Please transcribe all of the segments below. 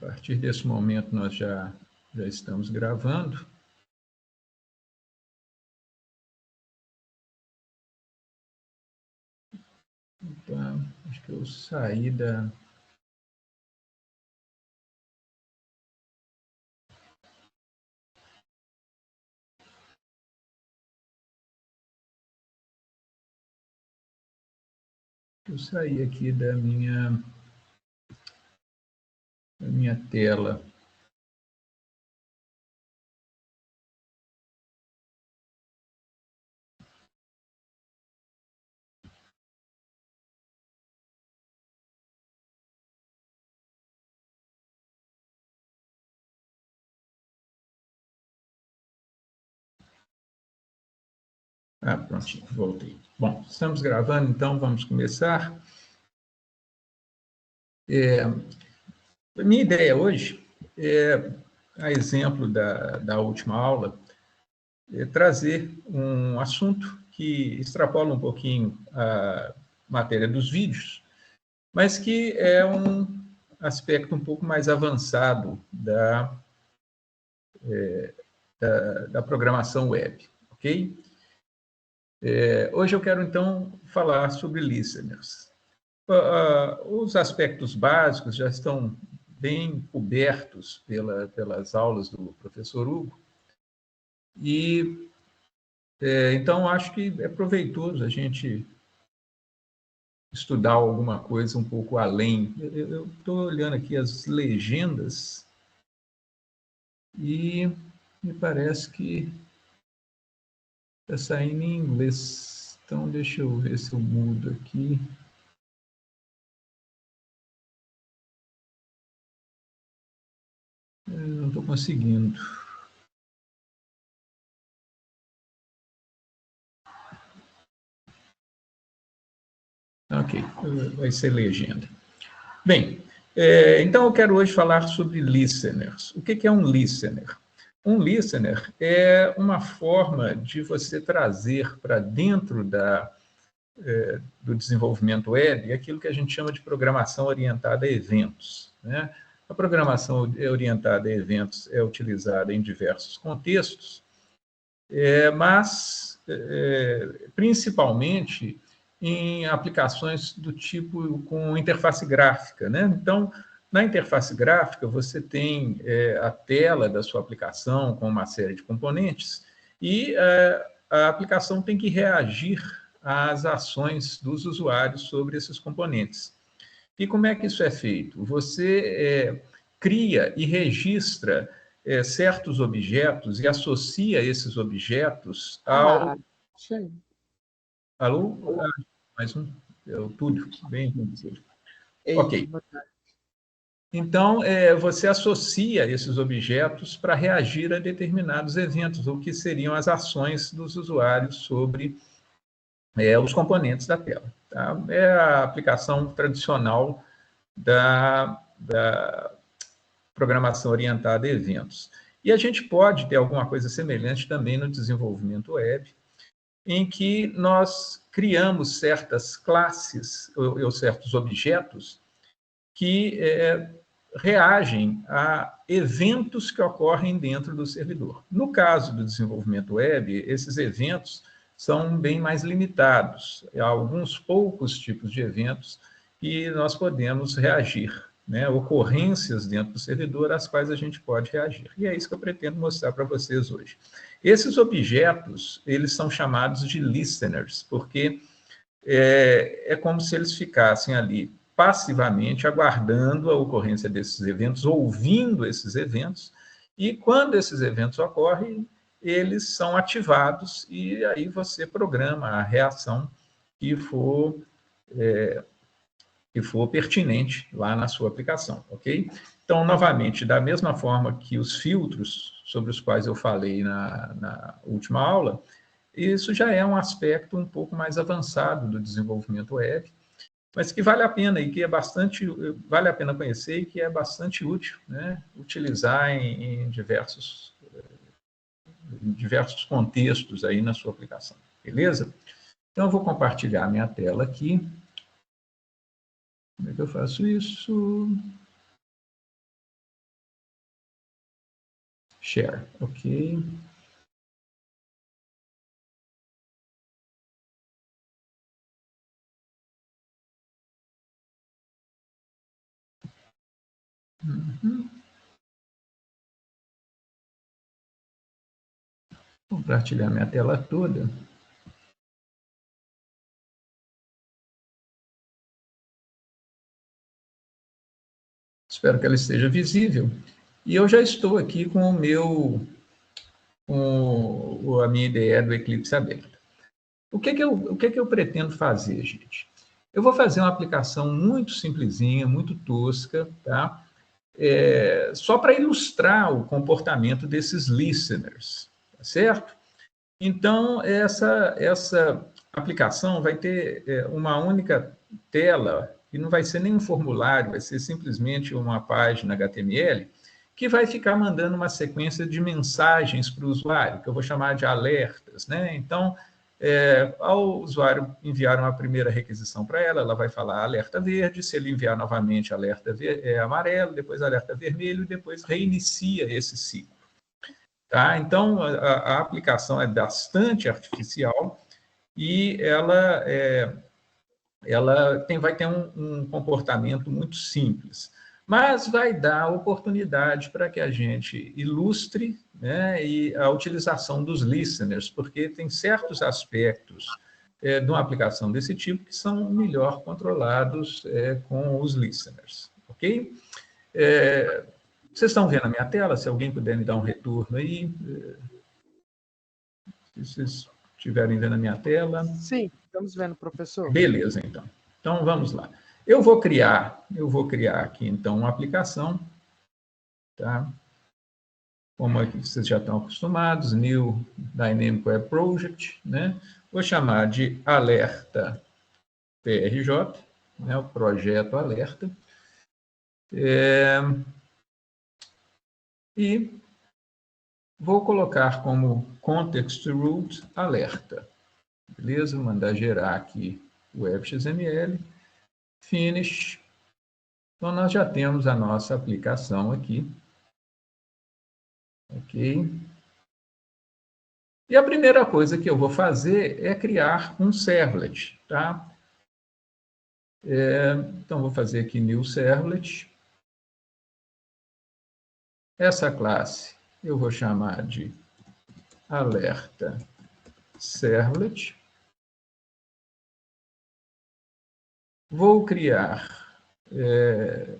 partir desse momento, nós já estamos gravando. Então, acho que eu saí da... Eu saí aqui da minha tela. Ah, prontinho, voltei. Bom, estamos gravando, então vamos começar. A minha ideia hoje é, a exemplo da última aula, trazer um assunto que extrapola um pouquinho a matéria dos vídeos, mas que é um aspecto um pouco mais avançado da programação web, ok? Hoje eu quero, então, falar sobre listeners. Os aspectos básicos já estão bem cobertos pelas aulas do professor Hugo, e então acho que é proveitoso a gente estudar alguma coisa um pouco além. Eu estou olhando aqui as legendas e me parece que está saindo em inglês. Então, deixa eu ver se eu mudo aqui. Eu não estou conseguindo. Ok, vai ser legenda. Bem, então eu quero hoje falar sobre listeners. O que é um listener? Um listener é uma forma de você trazer para dentro do desenvolvimento web aquilo que a gente chama de programação orientada a eventos, né? A programação orientada a eventos é utilizada em diversos contextos, mas principalmente em aplicações do tipo com interface gráfica, né? Então, na interface gráfica, você tem a tela da sua aplicação com uma série de componentes e a aplicação tem que reagir às ações dos usuários sobre esses componentes. E como é que isso é feito? Você cria e registra certos objetos e associa esses objetos ao... Alô? Mais um? É o Túlio. Bem, ok. Então, você associa esses objetos para reagir a determinados eventos, o que seriam as ações dos usuários sobre os componentes da tela. Tá? É a aplicação tradicional da programação orientada a eventos. E a gente pode ter alguma coisa semelhante também no desenvolvimento web, em que nós criamos certas classes ou certos objetos que reagem a eventos que ocorrem dentro do servidor. No caso do desenvolvimento web, esses eventos são bem mais limitados. Há alguns poucos tipos de eventos que nós podemos reagir, né? Ocorrências dentro do servidor às quais a gente pode reagir. E é isso que eu pretendo mostrar para vocês hoje. Esses objetos, eles são chamados de listeners, porque é como se eles ficassem ali passivamente aguardando a ocorrência desses eventos, ouvindo esses eventos, e quando esses eventos ocorrem, eles são ativados e aí você programa a reação que for pertinente lá na sua aplicação, ok? Então, novamente, da mesma forma que os filtros sobre os quais eu falei na última aula, isso já é um aspecto um pouco mais avançado do desenvolvimento web, mas que vale a pena e que é bastante, vale a pena conhecer e que é bastante útil, né? Utilizar em diversos contextos aí na sua aplicação, beleza? Então, eu vou compartilhar minha tela aqui. Como é que eu faço isso? Share, ok. Uhum. Vou compartilhar minha tela toda. Espero que ela esteja visível. E eu já estou aqui com a minha ideia do Eclipse aberta. O que que eu pretendo fazer, gente? Eu vou fazer uma aplicação muito simplesinha, muito tosca, tá? Só para ilustrar o comportamento desses listeners, tá certo? Então, essa aplicação vai ter uma única tela, e não vai ser nem um formulário, vai ser simplesmente uma página HTML, que vai ficar mandando uma sequência de mensagens para o usuário, que eu vou chamar de alertas, né? Então, ao usuário enviar uma primeira requisição para ela, ela vai falar alerta verde, se ele enviar novamente alerta amarelo, depois alerta vermelho, e depois reinicia esse ciclo. Tá? Então, a aplicação é bastante artificial e ela vai ter um comportamento muito simples, mas vai dar oportunidade para que a gente ilustre, né, e a utilização dos listeners, porque tem certos aspectos de uma aplicação desse tipo que são melhor controlados com os listeners, ok? Vocês estão vendo a minha tela? Se alguém puder me dar um retorno aí, se vocês estiverem vendo a minha tela. Sim, estamos vendo, professor. Beleza, então. Então, vamos lá. Eu vou criar aqui, então, uma aplicação, tá? Como aqui vocês já estão acostumados, New Dynamic Web Project, né? Vou chamar de Alerta PRJ, né? O projeto Alerta. E vou colocar como Context Root Alerta. Beleza? Vou mandar gerar aqui o WebXML. Finish. Então, nós já temos a nossa aplicação aqui. Ok? E a primeira coisa que eu vou fazer é criar um servlet, tá? Então, vou fazer aqui new servlet. Essa classe eu vou chamar de alerta servlet. Vou criar,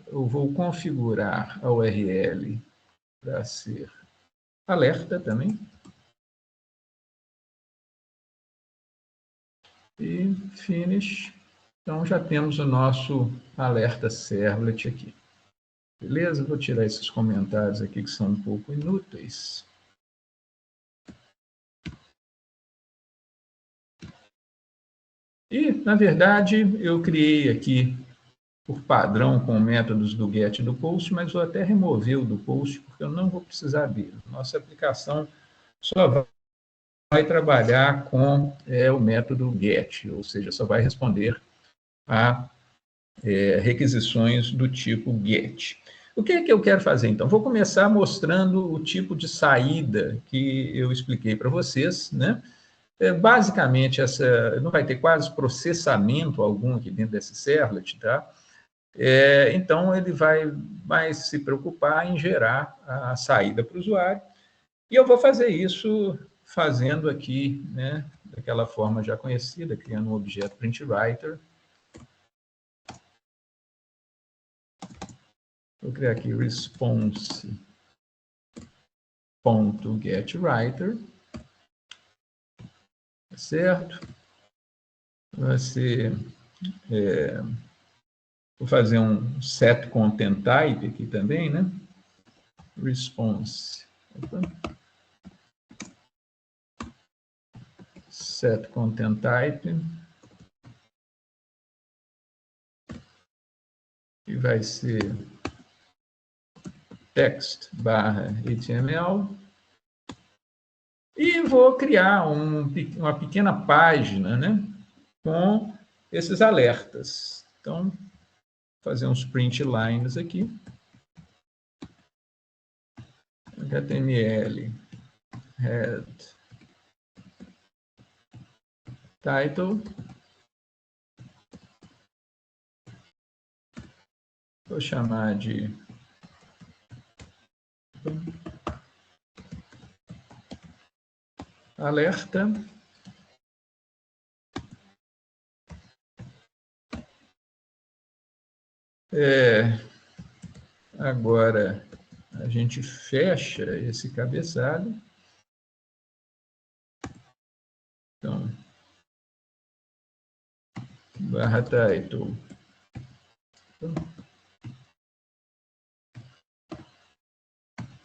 eu vou configurar a URL para ser alerta também. E finish. Então, já temos o nosso alerta servlet aqui. Beleza? Vou tirar esses comentários aqui que são um pouco inúteis. E, na verdade, eu criei aqui por padrão com métodos do get e do post, mas vou até remover o do post, porque eu não vou precisar dele. Nossa aplicação só vai trabalhar com o método get, ou seja, só vai responder a requisições do tipo get. O que é que eu quero fazer, então? Vou começar mostrando o tipo de saída que eu expliquei para vocês, né? Basicamente, não vai ter quase processamento algum aqui dentro desse servlet, tá? Então, ele vai mais se preocupar em gerar a saída para o usuário. E eu vou fazer isso fazendo aqui, né, daquela forma já conhecida, criando um objeto printWriter. Vou criar aqui response.getWriter, certo? Vai ser, vou fazer um set content type aqui também, né? Response. Set content type. E vai ser text/html. E vou criar uma pequena página, né, com esses alertas. Então, vou fazer uns print lines aqui. HTML head title. Vou chamar de alerta. Agora a gente fecha esse cabeçalho. Então, barra title.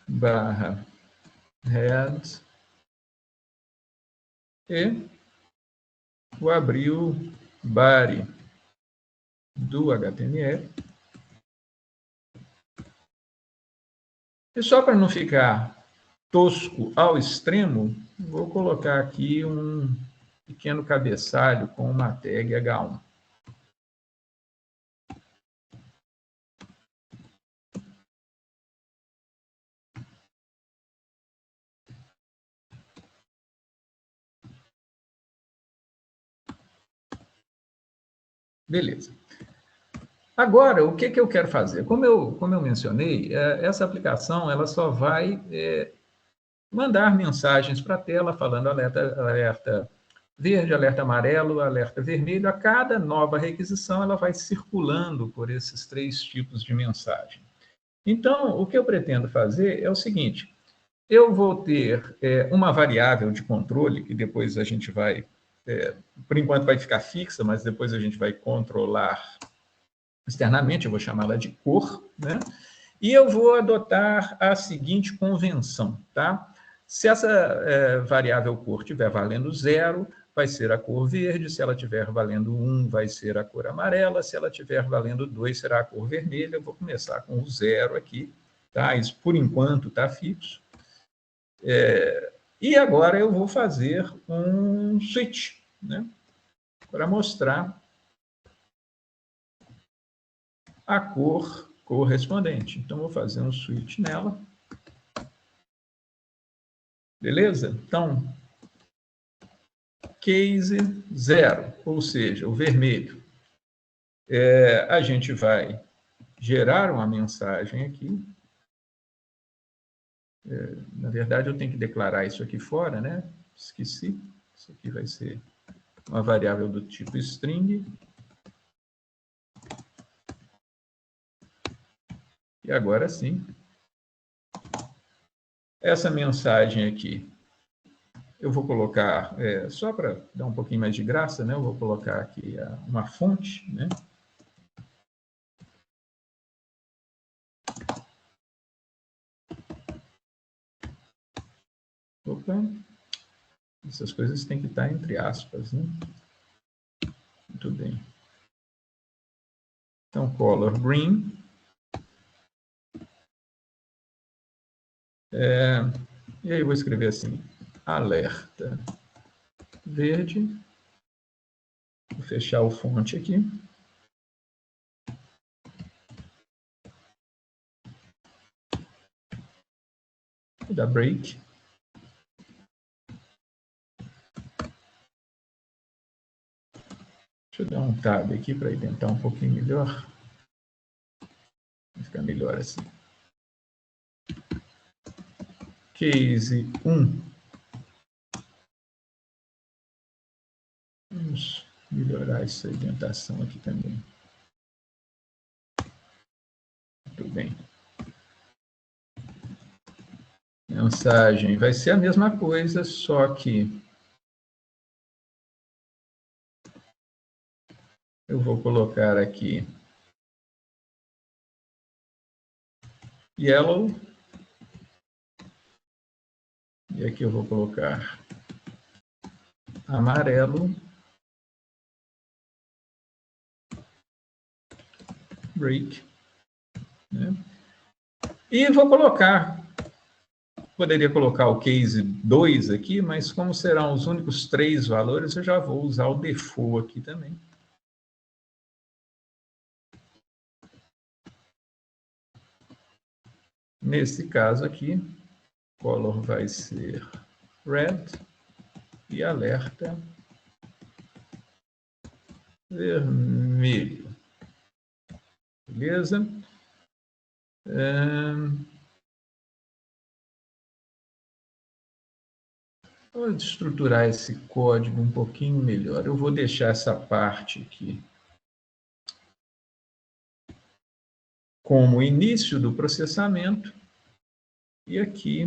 Barra head. E vou abrir o body do HTML. E só para não ficar tosco ao extremo, vou colocar aqui um pequeno cabeçalho com uma tag H1. Beleza. Agora, o que eu quero fazer? Como eu mencionei, essa aplicação ela só vai mandar mensagens para a tela falando alerta verde, alerta amarelo, alerta vermelho. A cada nova requisição, ela vai circulando por esses 3 tipos de mensagem. Então, o que eu pretendo fazer é o seguinte: eu vou ter uma variável de controle, que depois a gente vai, por enquanto vai ficar fixa, mas depois a gente vai controlar externamente, eu vou chamá-la de cor, né? E eu vou adotar a seguinte convenção, tá? Se essa variável cor estiver valendo 0, vai ser a cor verde. Se ela estiver valendo 1, vai ser a cor amarela. Se ela estiver valendo 2, será a cor vermelha. Eu vou começar com o 0 aqui, tá? Isso, por enquanto, está fixo. E agora eu vou fazer um switch, né? Para mostrar a cor correspondente. Então, vou fazer um switch nela. Beleza? Então, case 0, ou seja, o vermelho. A gente vai gerar uma mensagem aqui. Na verdade, eu tenho que declarar isso aqui fora, né? Esqueci. Isso aqui vai ser uma variável do tipo string. E agora sim, essa mensagem aqui, eu vou colocar, só para dar um pouquinho mais de graça, né? Eu vou colocar aqui uma fonte, né? Opa, essas coisas têm que estar entre aspas, né? Muito bem. Então, color green. E aí eu vou escrever assim, alerta verde. Vou fechar o fonte aqui. Vou dar break. Deixa eu dar um tab aqui para indentar um pouquinho melhor. Vai ficar melhor assim. Case 1. Vamos melhorar essa indentação aqui também. Muito bem. Mensagem vai ser a mesma coisa, só que eu vou colocar aqui yellow. E aqui eu vou colocar amarelo. Break. Né? E vou colocar, poderia colocar o case 2 aqui, mas como serão os únicos 3 valores, eu já vou usar o default aqui também. Nesse caso aqui, color vai ser red e alerta vermelho. Beleza? Vou estruturar esse código um pouquinho melhor. Eu vou deixar essa parte aqui como início do processamento. E aqui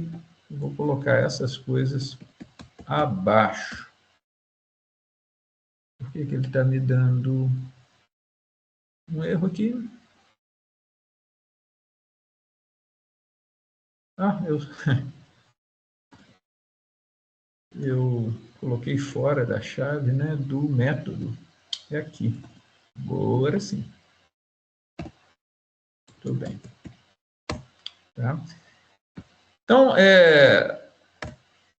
eu vou colocar essas coisas abaixo. Por que ele está me dando um erro aqui? Eu coloquei fora da chave, né, do método. É aqui. Agora sim. Tudo bem. Tá? Então,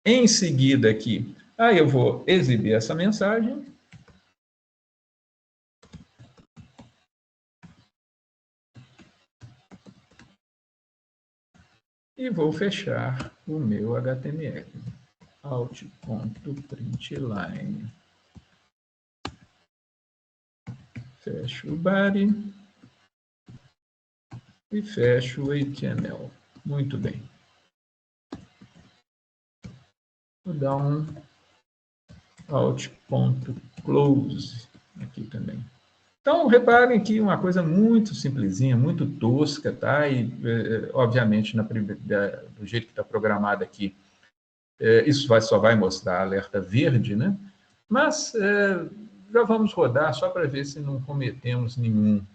em seguida aqui, aí eu vou exibir essa mensagem. E vou fechar o meu HTML. Alt.println. Fecho o body e fecho o HTML. Muito bem. Vou dar um alt.close aqui também. Então, reparem aqui uma coisa muito simplesinha, muito tosca, tá? E, obviamente, do jeito que está programado aqui, isso só vai mostrar alerta verde, né? Mas já vamos rodar só para ver se não cometemos nenhum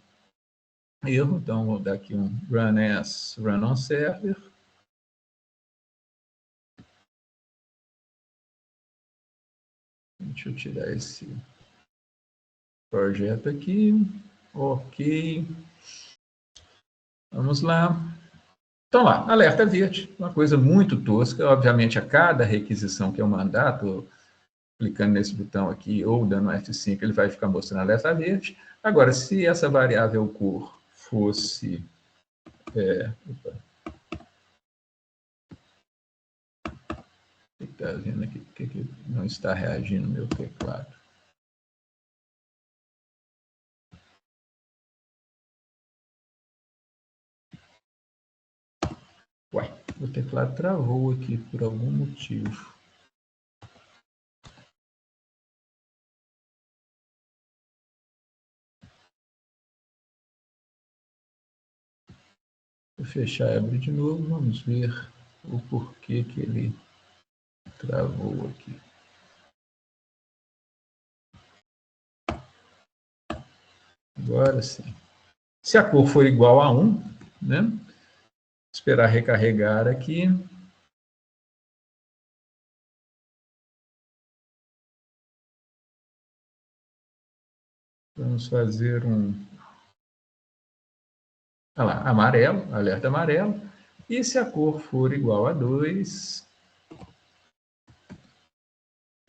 erro. Então, vou dar aqui um run as run on server. Deixa eu tirar esse projeto aqui. Ok. Vamos lá. Então, lá, alerta verde, uma coisa muito tosca. Obviamente, a cada requisição que eu mandar, estou clicando nesse botão aqui ou dando F5, ele vai ficar mostrando alerta verde. Agora, se essa variável cor fosse... Está vendo aqui porque não está reagindo o meu teclado? Uai, o teclado travou aqui por algum motivo. Vou fechar e abrir de novo, vamos ver o porquê que ele travou aqui. Agora sim. Se a cor for igual a 1, né? Esperar recarregar aqui. Vamos fazer um... Olha lá, amarelo, alerta amarelo. E se a cor for igual a 2,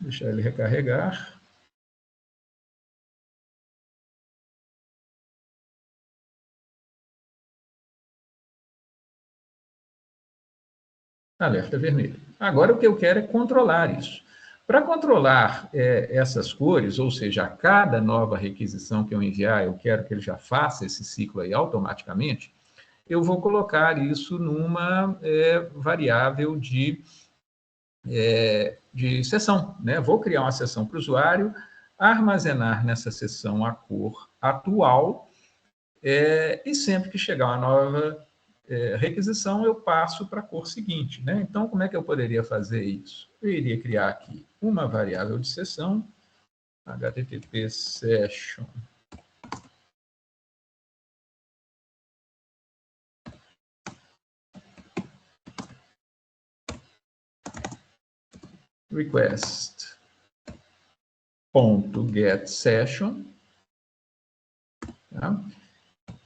deixar ele recarregar. Alerta vermelho. Agora o que eu quero é controlar isso. Para controlar essas cores, ou seja, a cada nova requisição que eu enviar, eu quero que ele já faça esse ciclo aí automaticamente, eu vou colocar isso numa variável de sessão, né? Vou criar uma sessão para o usuário, armazenar nessa sessão a cor atual, e sempre que chegar uma nova requisição, eu passo para a cor seguinte, né? Então, como é que eu poderia fazer isso? Eu iria criar aqui uma variável de sessão, http session request.getSession. Tá?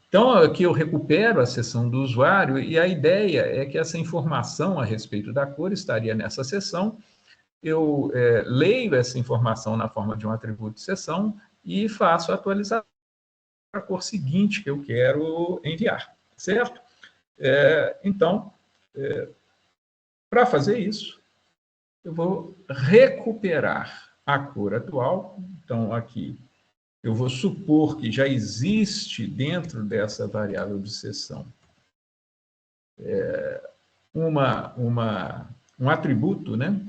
Então, aqui eu recupero a sessão do usuário e a ideia é que essa informação a respeito da cor estaria nessa sessão. Eu leio essa informação na forma de um atributo de sessão e faço a atualização para a cor seguinte que eu quero enviar, certo? Então, Para fazer isso, eu vou recuperar a cor atual. Então, aqui, eu vou supor que já existe dentro dessa variável de seção um atributo, né?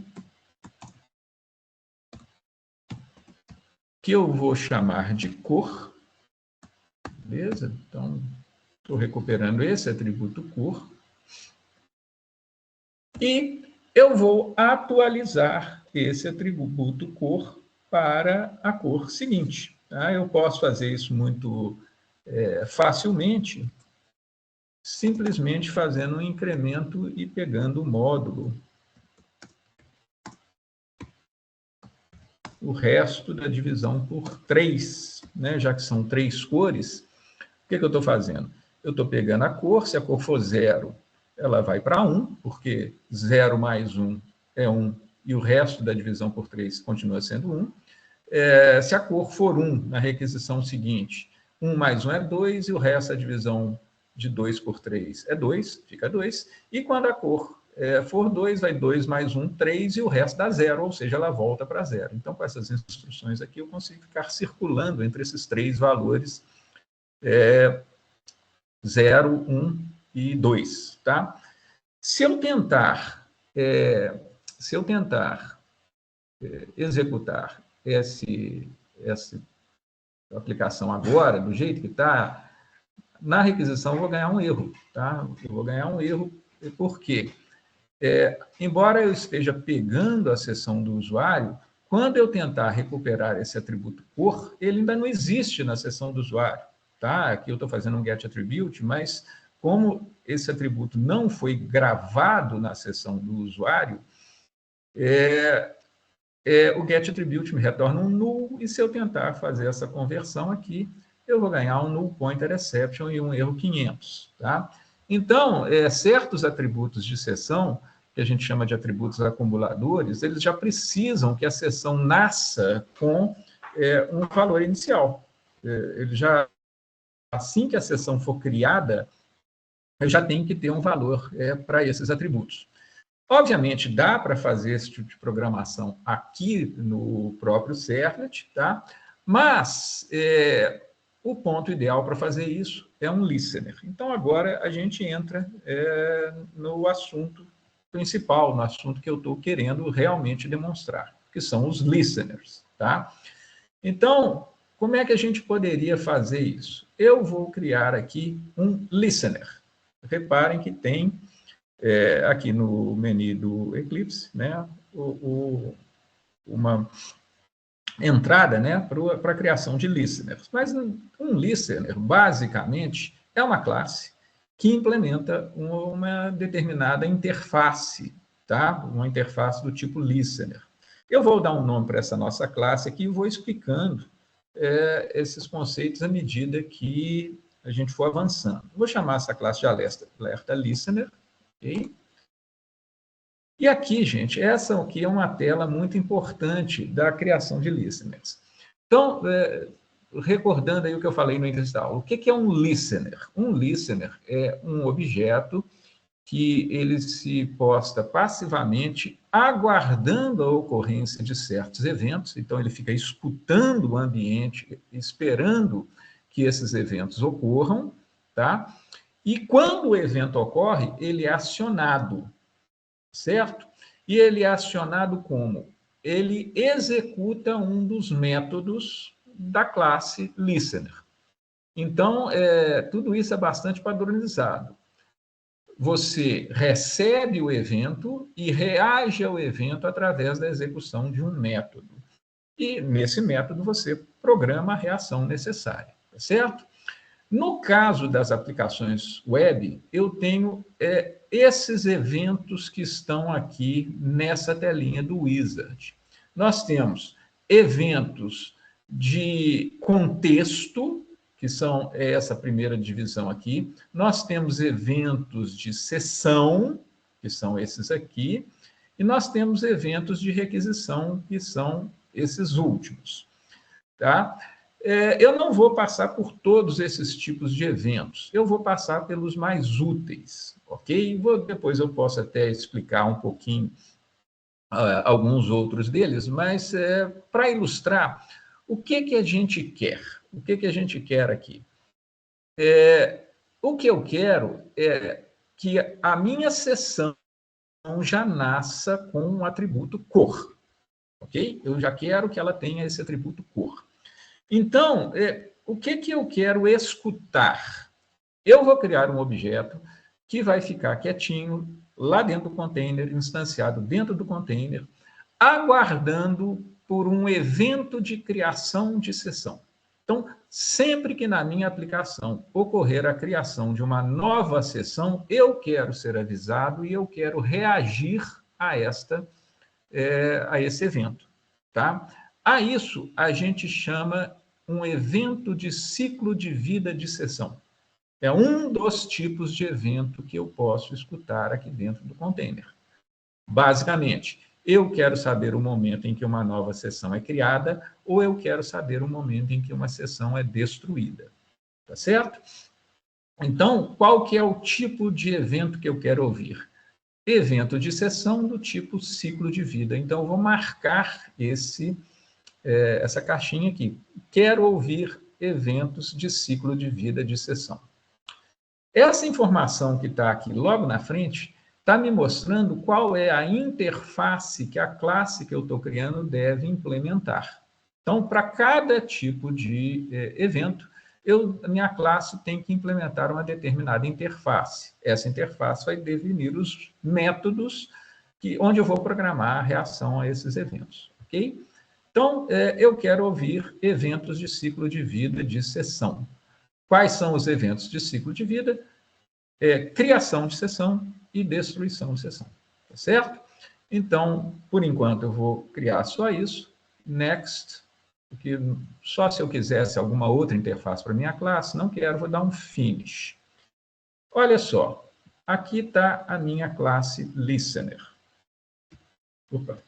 Que eu vou chamar de cor. Beleza? Então, estou recuperando esse atributo cor. E eu vou atualizar esse atributo cor para a cor seguinte. Tá? Eu posso fazer isso muito facilmente, simplesmente fazendo um incremento e pegando o módulo. O resto da divisão por 3, né? Já que são 3 cores, o que eu estou fazendo? Eu estou pegando a cor, se a cor for 0, ela vai para 1, porque 0 mais 1 é 1, e o resto da divisão por 3 continua sendo 1. Se a cor for 1 na requisição seguinte, 1 mais 1 é 2, e o resto da divisão de 2 por 3 é 2, fica 2. E quando a cor for 2, vai 2 mais 1, 3, e o resto dá 0, ou seja, ela volta para 0. Então, com essas instruções aqui, eu consigo ficar circulando entre esses 3 valores, 0, 1 e 2. Tá? Se eu tentar executar essa aplicação agora, do jeito que está, na requisição eu vou ganhar um erro. Tá? Eu vou ganhar um erro, por quê? Embora eu esteja pegando a seção do usuário, quando eu tentar recuperar esse atributo cor, ele ainda não existe na seção do usuário. Tá? Aqui eu estou fazendo um getAttribute, mas como esse atributo não foi gravado na seção do usuário, o getAttribute me retorna um null, e se eu tentar fazer essa conversão aqui, eu vou ganhar um null pointer exception e um erro 500. Tá? Então, certos atributos de seção, que a gente chama de atributos acumuladores, eles já precisam que a seção nasça com um valor inicial. Ele já, assim que a seção for criada, eu já tenho que ter um valor para esses atributos. Obviamente, dá para fazer esse tipo de programação aqui no próprio Servlet, tá? Mas o ponto ideal para fazer isso é um listener. Então, agora a gente entra no assunto principal, no assunto que eu estou querendo realmente demonstrar, que são os listeners. Tá? Então, como é que a gente poderia fazer isso? Eu vou criar aqui um listener. Reparem que tem aqui no menu do Eclipse, né, uma entrada, né, para a criação de listeners. Mas um listener, basicamente, é uma classe que implementa uma determinada interface, tá? Uma interface do tipo listener. Eu vou dar um nome para essa nossa classe aqui e vou explicando esses conceitos à medida que a gente for avançando. Vou chamar essa classe de alerta listener, ok? E aqui, gente, essa aqui é uma tela muito importante da criação de listeners. Então, recordando aí o que eu falei no início da aula, o que é um listener? Um listener é um objeto que ele se posta passivamente aguardando a ocorrência de certos eventos, então ele fica escutando o ambiente, esperando que esses eventos ocorram, tá? E quando o evento ocorre, ele é acionado, certo? E ele é acionado como? Ele executa um dos métodos da classe listener. Então, tudo isso é bastante padronizado. Você recebe o evento e reage ao evento através da execução de um método. E, nesse método, você programa a reação necessária, tá certo? No caso das aplicações web, eu tenho esses eventos que estão aqui nessa telinha do Wizard. Nós temos eventos de contexto, que são essa primeira divisão aqui. Nós temos eventos de sessão, que são esses aqui. E nós temos eventos de requisição, que são esses últimos. Tá? Eu não vou passar por todos esses tipos de eventos, eu vou passar pelos mais úteis, ok? ok? Depois eu posso até explicar um pouquinho alguns outros deles, mas para ilustrar, o que a gente quer? O que a gente quer aqui? O que eu quero é que a minha seção já nasça com um atributo cor, ok? Eu já quero que ela tenha esse atributo cor. Então, o que eu quero escutar? Eu vou criar um objeto que vai ficar quietinho lá dentro do container, instanciado dentro do container, aguardando por um evento de criação de sessão. Então, sempre que na minha aplicação ocorrer a criação de uma nova sessão, eu quero ser avisado e eu quero reagir a esse evento. Tá? A isso a gente chama um evento de ciclo de vida de sessão. É um dos tipos de evento que eu posso escutar aqui dentro do container. Basicamente, eu quero saber o momento em que uma nova sessão é criada ou eu quero saber o momento em que uma sessão é destruída. Tá certo? Então, qual que é o tipo de evento que eu quero ouvir? Evento de sessão do tipo ciclo de vida. Então, eu vou marcar essa caixinha aqui. Quero ouvir eventos de ciclo de vida de sessão. Essa informação que está aqui logo na frente está me mostrando qual é a interface que a classe que eu estou criando deve implementar. Então, para cada tipo de evento, a minha classe tem que implementar uma determinada interface. Essa interface vai definir os métodos onde eu vou programar a reação a esses eventos. Ok? Então, eu quero ouvir eventos de ciclo de vida de sessão. Quais são os eventos de ciclo de vida? Criação de sessão e destruição de sessão. Tá certo? Então, por enquanto, eu vou criar só isso. Next. Porque só se eu quisesse alguma outra interface para minha classe, não quero, vou dar um finish. Olha só, aqui está a minha classe listener. Opa.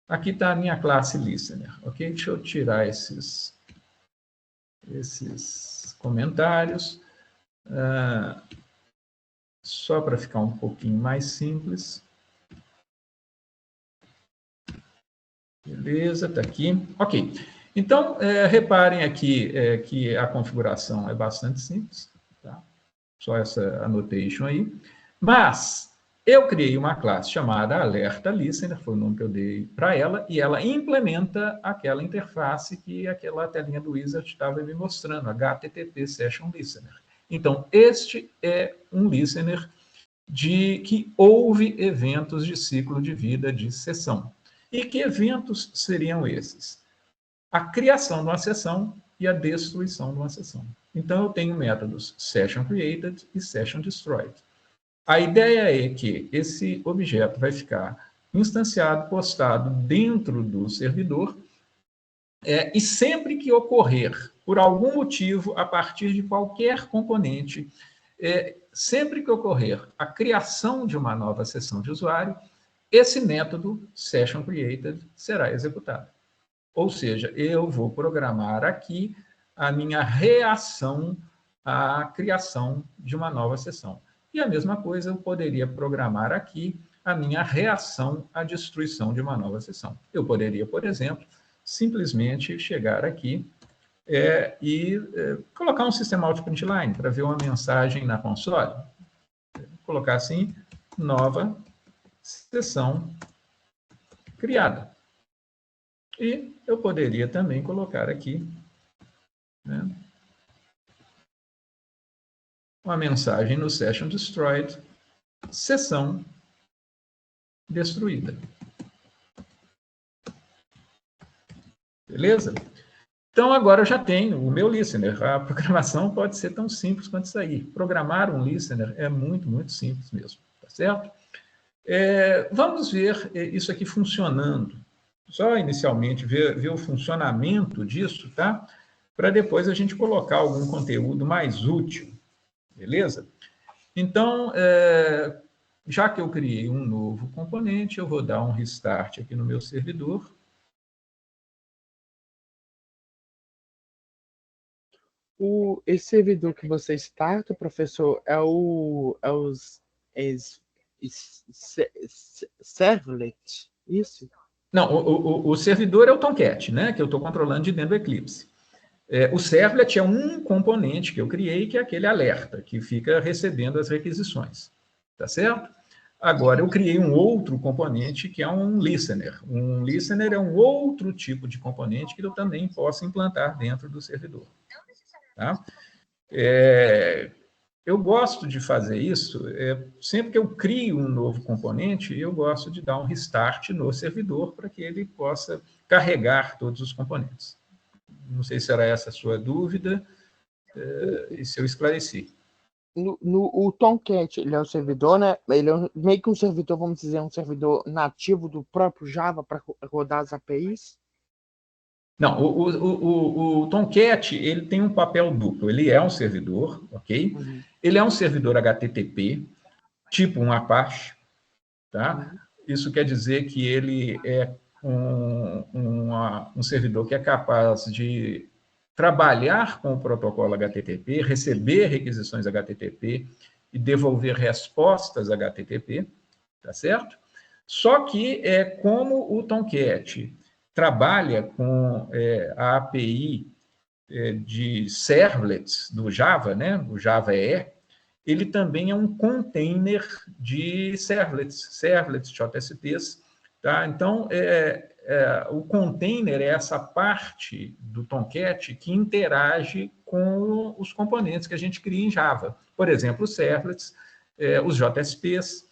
Aqui está a minha classe listener, ok? Deixa eu tirar esses comentários. Só para ficar um pouquinho mais simples. Beleza, está aqui. Ok. Então, reparem aqui que a configuração é bastante simples. Tá? Só essa annotation aí. Mas eu criei uma classe chamada alerta listener, foi o nome que eu dei para ela, e ela implementa aquela interface que aquela telinha do wizard estava me mostrando, HTTP Session Listener. Então, este é um listener que ouve eventos de ciclo de vida de sessão. E que eventos seriam esses? A criação de uma sessão e a destruição de uma sessão. Então, eu tenho métodos Session Created e Session Destroyed. A ideia é que esse objeto vai ficar instanciado, postado dentro do servidor, e sempre que ocorrer, por algum motivo, a partir de qualquer componente, sempre que ocorrer a criação de uma nova sessão de usuário, esse método Session Created será executado. Ou seja, eu vou programar aqui a minha reação à criação de uma nova sessão. E a mesma coisa eu poderia programar aqui a minha reação à destruição de uma nova sessão. Eu poderia, por exemplo, simplesmente chegar aqui e colocar um sistema out println para ver uma mensagem na console. Colocar assim, nova sessão criada. E eu poderia também colocar aqui, né, uma mensagem no Session Destroyed, sessão destruída. Beleza? Então, agora eu já tenho o meu listener. A programação pode ser tão simples quanto isso aí. Programar um listener é muito, muito simples mesmo. Tá certo? Vamos ver isso aqui funcionando. Só inicialmente ver o funcionamento disso, tá? Para depois a gente colocar algum conteúdo mais útil. Beleza? Então, já que eu criei um novo componente, eu vou dar um restart aqui no meu servidor. Esse servidor que você starta, professor, é os servlet, isso? Não, o servidor é o Tomcat, né, que eu estou controlando de dentro do Eclipse. O servlet é um componente que eu criei, que é aquele alerta, que fica recebendo as requisições. Tá certo? Agora, eu criei um outro componente, que é um listener. Um listener é um outro tipo de componente que eu também posso implantar dentro do servidor. Tá? Eu gosto de fazer isso, sempre que eu crio um novo componente, eu gosto de dar um restart no servidor para que ele possa carregar todos os componentes. Não sei se era essa a sua dúvida, e se eu esclareci. O Tomcat, ele é um servidor, né? Ele é meio que um servidor, vamos dizer, um servidor nativo do próprio Java para rodar as APIs? Não, o Tomcat, ele tem um papel duplo. Ele é um servidor, ok? Uhum. Ele é um servidor HTTP, tipo um Apache, tá? Uhum. Isso quer dizer que ele é um servidor que é capaz de trabalhar com o protocolo HTTP, receber requisições HTTP e devolver respostas HTTP, tá certo? Só que, como o Tomcat trabalha com a API de servlets do Java, né, o Java EE, ele também é um container de servlets, JSPs. Tá? Então, o container é essa parte do Tomcat que interage com os componentes que a gente cria em Java. Por exemplo, os servlets, os JSPs,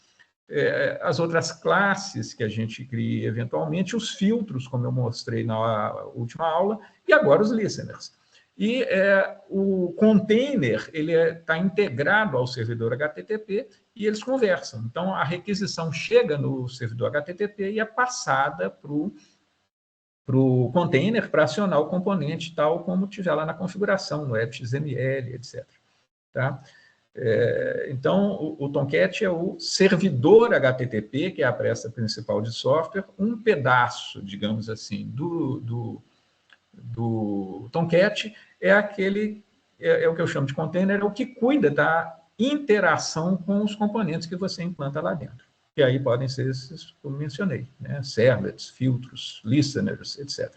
as outras classes que a gente cria eventualmente, os filtros, como eu mostrei na última aula, e agora os listeners. E o container ele está integrado ao servidor HTTP e eles conversam. Então, a requisição chega no servidor HTTP e é passada para o container para acionar o componente tal como tiver lá na configuração, no web.xml, etc. Tá? Então, o Tomcat é o servidor HTTP, que é a peça principal de software, um pedaço, digamos assim, do Tomcat é aquele, o que eu chamo de container, é o que cuida da interação com os componentes que você implanta lá dentro. E aí podem ser esses que eu mencionei, né? Servlets, filtros, listeners, etc.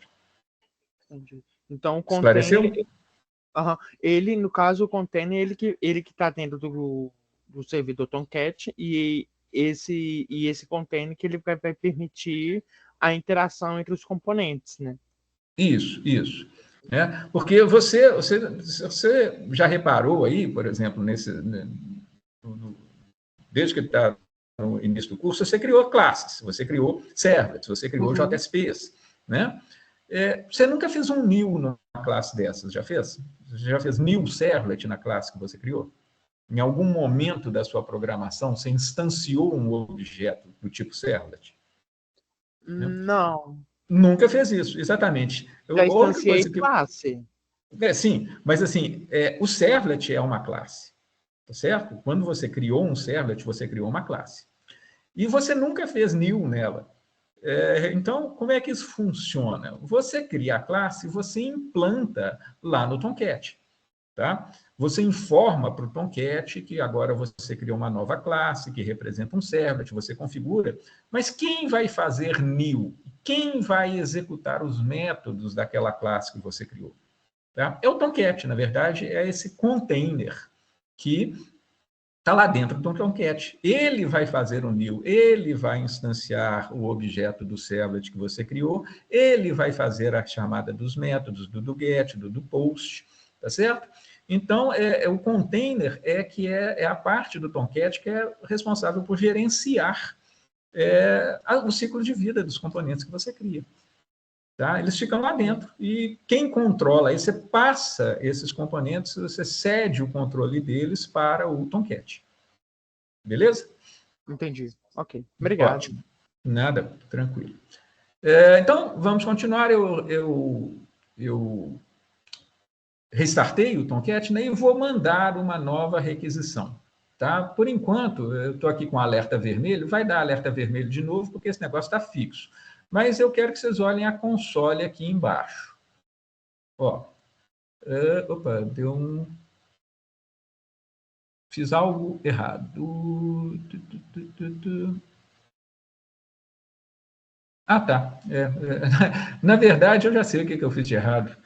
Entendi. Então, o Esclareceu? container, ele, no caso, o container, ele que está dentro do servidor Tomcat e esse container que ele vai permitir a interação entre os componentes, né? Isso, isso. Porque você já reparou aí, por exemplo, desde que está no início do curso, você criou classes, você criou servlets, você criou JSPs, né? Você nunca fez um new numa classe dessas, já fez? Você já fez new servlet na classe que você criou? Em algum momento da sua programação, você instanciou um objeto do tipo servlet? Né? Não. Nunca fez isso, exatamente. Já A única instanciei coisa que... classe. Sim, mas assim, o servlet é uma classe, tá certo? Quando você criou um servlet, você criou uma classe. E você nunca fez new nela. Então, como é que isso funciona? Você cria a classe, você implanta lá no Tomcat. Tá? Você informa para o Tomcat que agora você criou uma nova classe que representa um servlet, você configura, mas quem vai fazer new? Quem vai executar os métodos daquela classe que você criou? Tá? É o Tomcat, na verdade, é esse container que está lá dentro do Tomcat. Ele vai fazer o new, ele vai instanciar o objeto do servlet que você criou, ele vai fazer a chamada dos métodos do get, do post, tá certo? Então, o container é a parte do Tomcat que é responsável por gerenciar o ciclo de vida dos componentes que você cria. Tá? Eles ficam lá dentro. E quem controla, aí você passa esses componentes, você cede o controle deles para o Tomcat. Beleza? Entendi. Ok. Obrigado. Ótimo. Nada, tranquilo. Então, vamos continuar. Eu restartei o Tomcat, né, e vou mandar uma nova requisição. Tá? Por enquanto, eu estou aqui com alerta vermelho, vai dar alerta vermelho de novo, porque esse negócio está fixo. Mas eu quero que vocês olhem a console aqui embaixo. Ó, Opa, deu um... Fiz algo errado. Ah, tá. Na verdade, eu já sei o que eu fiz de errado.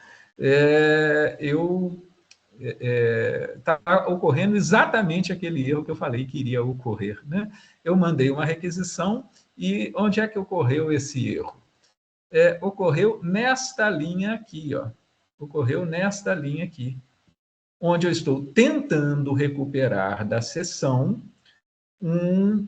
Está ocorrendo exatamente aquele erro que eu falei que iria ocorrer, né? Eu mandei uma requisição e onde é que ocorreu esse erro? Ocorreu nesta linha aqui, ó. Ocorreu nesta linha aqui, onde eu estou tentando recuperar da sessão um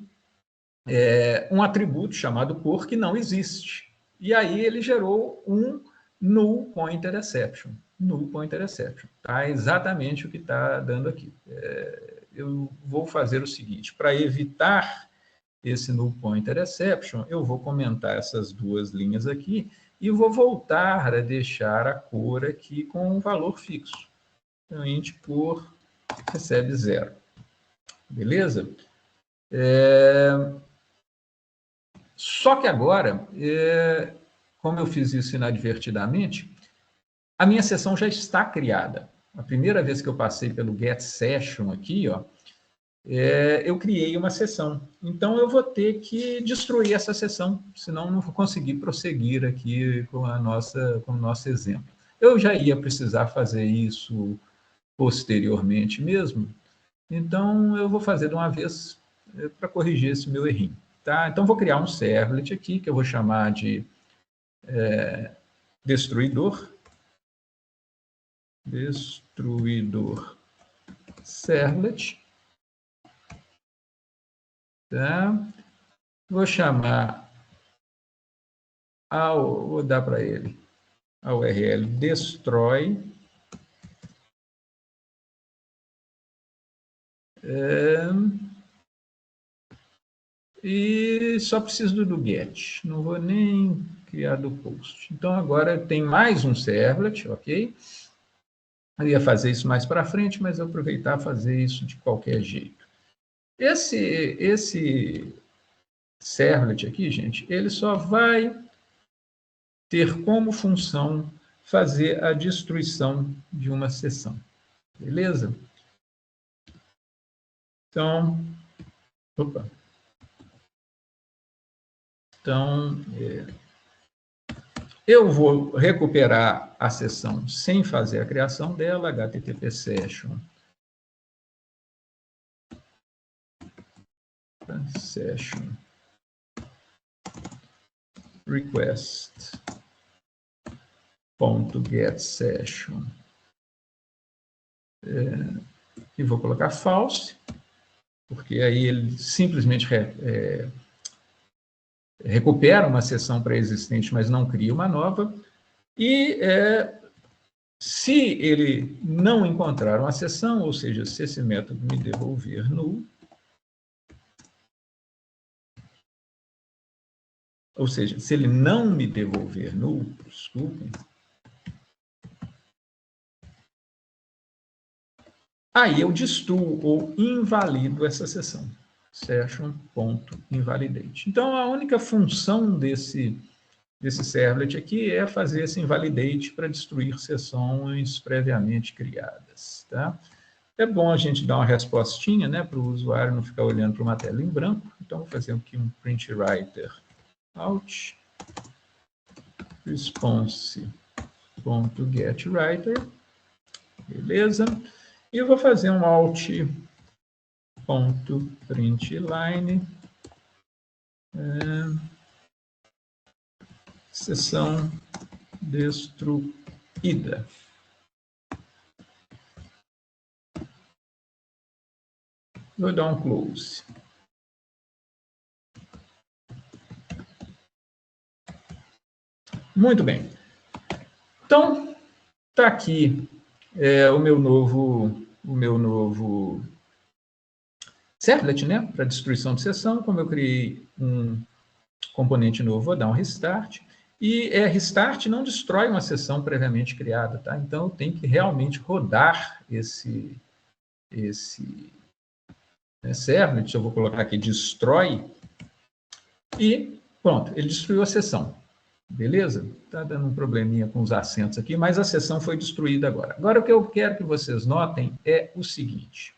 atributo chamado cor que não existe. E aí ele gerou um null pointer exception. Null pointer exception. Tá? Exatamente o que está dando aqui. Eu vou fazer o seguinte, para evitar esse null pointer exception, eu vou comentar essas duas linhas aqui e vou voltar a deixar a cor aqui com um valor fixo. Então, int cor recebe 0. Beleza? Só que agora, como eu fiz isso inadvertidamente, a minha sessão já está criada. A primeira vez que eu passei pelo get session aqui, ó, eu criei uma sessão. Então, eu vou ter que destruir essa sessão, senão não vou conseguir prosseguir aqui com o nosso exemplo. Eu já ia precisar fazer isso posteriormente mesmo, então eu vou fazer de uma vez para corrigir esse meu errinho. Tá? Então, vou criar um servlet aqui, que eu vou chamar de destruidor. Destruidor servlet. Tá? Vou chamar, vou dar para ele a URL destroy. E só preciso do get. Não vou nem criar do post. Então, agora tem mais um servlet, ok? Eu ia fazer isso mais para frente, mas eu vou aproveitar e fazer isso de qualquer jeito. Esse servlet aqui, gente, ele só vai ter como função fazer a destruição de uma sessão. Beleza? Então, eu vou recuperar a sessão sem fazer a criação dela, http session request.get session e vou colocar false, porque aí ele simplesmente recupera uma sessão pré-existente, mas não cria uma nova. E se ele não encontrar uma sessão, ou seja, se esse método me devolver null, ou seja, se ele não me devolver null, desculpem, aí eu destruo ou invalido essa sessão. Session.invalidate. Então, a única função desse servlet aqui é fazer esse invalidate para destruir sessões previamente criadas. Tá? É bom a gente dar uma respostinha, né, para o usuário não ficar olhando para uma tela em branco. Então, vou fazer aqui um print writer out response.getWriter. Beleza? E eu vou fazer um out.println sessão destruída. Vou dar um close. Muito bem. Então, está aqui o meu novo servlet, né, para destruição de sessão. Como eu criei um componente novo, vou dar um restart. E restart não destrói uma sessão previamente criada, tá? Então, eu tenho que realmente rodar esse servlet. Eu vou colocar aqui destrói. E pronto, ele destruiu a sessão. Beleza? Está dando um probleminha com os acentos aqui, mas a sessão foi destruída agora. Agora, o que eu quero que vocês notem é o seguinte.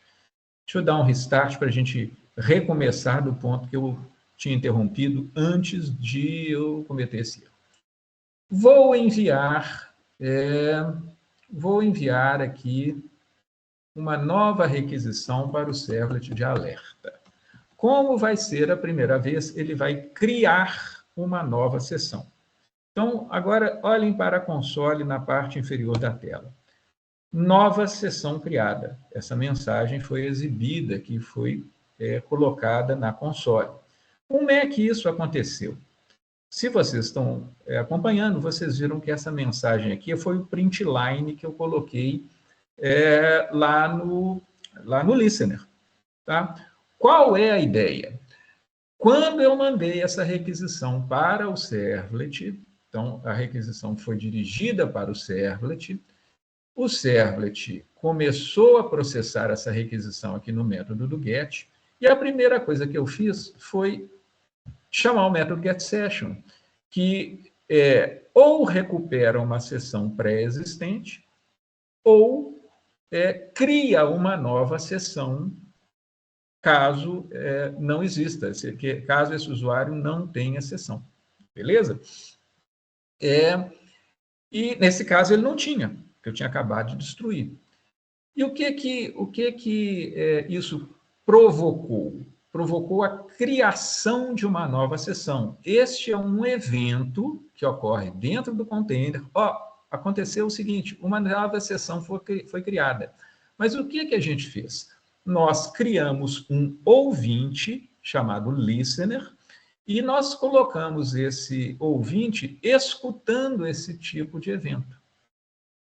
Deixa eu dar um restart para a gente recomeçar do ponto que eu tinha interrompido antes de eu cometer esse erro. Vou enviar aqui uma nova requisição para o servlet de alerta. Como vai ser a primeira vez, ele vai criar uma nova sessão. Então, agora, olhem para a console na parte inferior da tela. Nova sessão criada. Essa mensagem foi exibida, que foi colocada na console. Como é que isso aconteceu? Se vocês estão acompanhando, vocês viram que essa mensagem aqui foi o print line que eu coloquei lá no listener. Tá? Qual é a ideia? Quando eu mandei essa requisição para o servlet, então a requisição foi dirigida para o servlet começou a processar essa requisição aqui no método do get, e a primeira coisa que eu fiz foi chamar o método getSession, que ou recupera uma sessão pré-existente, ou cria uma nova sessão, caso não exista, caso esse usuário não tenha sessão. Beleza? E, nesse caso, ele não tinha, que eu tinha acabado de destruir. E o que isso provocou? Provocou a criação de uma nova sessão. Este é um evento que ocorre dentro do container. Aconteceu o seguinte, uma nova sessão foi criada. Mas o que a gente fez? Nós criamos um ouvinte, chamado listener, e nós colocamos esse ouvinte escutando esse tipo de evento.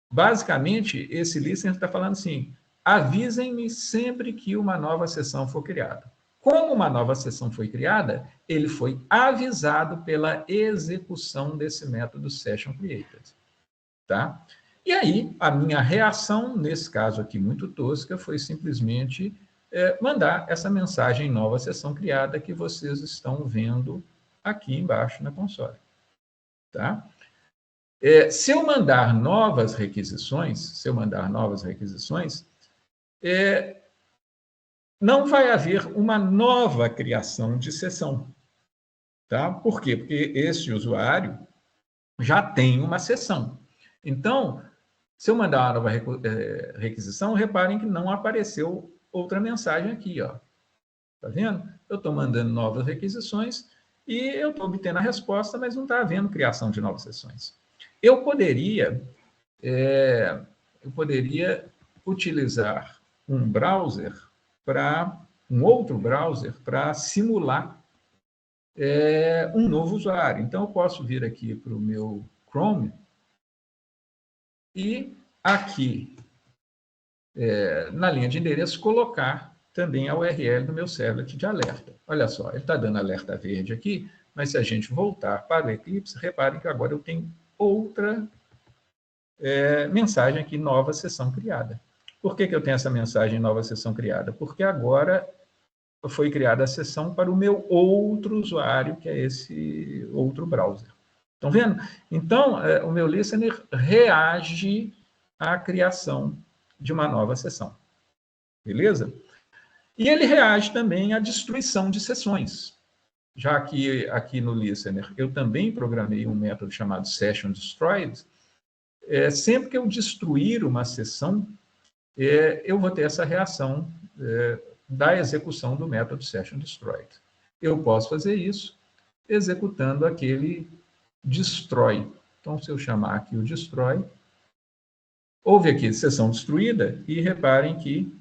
Basicamente, esse listener está falando assim, avisem-me sempre que uma nova sessão for criada. Como uma nova sessão foi criada, ele foi avisado pela execução desse método sessionCreated. Tá? E aí, a minha reação, nesse caso aqui muito tosca, foi simplesmente mandar essa mensagem nova sessão criada que vocês estão vendo aqui embaixo na console. Tá? Se eu mandar novas requisições, não vai haver uma nova criação de sessão. Tá? Por quê? Porque esse usuário já tem uma sessão. Então, se eu mandar uma nova requisição, reparem que não apareceu outra mensagem aqui. Está vendo? Eu estou mandando novas requisições e eu estou obtendo a resposta, mas não está havendo criação de novas sessões. Eu poderia utilizar um outro browser para simular um novo usuário. Então, eu posso vir aqui para o meu Chrome e aqui, na linha de endereço, colocar também a URL do meu servlet de alerta. Olha só, ele está dando alerta verde aqui, mas se a gente voltar para o Eclipse, reparem que agora eu tenho outra mensagem aqui, nova sessão criada. Por que eu tenho essa mensagem, nova sessão criada? Porque agora foi criada a sessão para o meu outro usuário, que é esse outro browser. Estão vendo? Então, o meu listener reage à criação de uma nova sessão. Beleza? E ele reage também à destruição de sessões. Já que aqui no listener eu também programei um método chamado sessionDestroyed, sempre que eu destruir uma sessão, eu vou ter essa reação da execução do método sessionDestroyed. Eu posso fazer isso executando aquele destroy. Então, se eu chamar aqui o destroy, houve aqui sessão destruída, e reparem que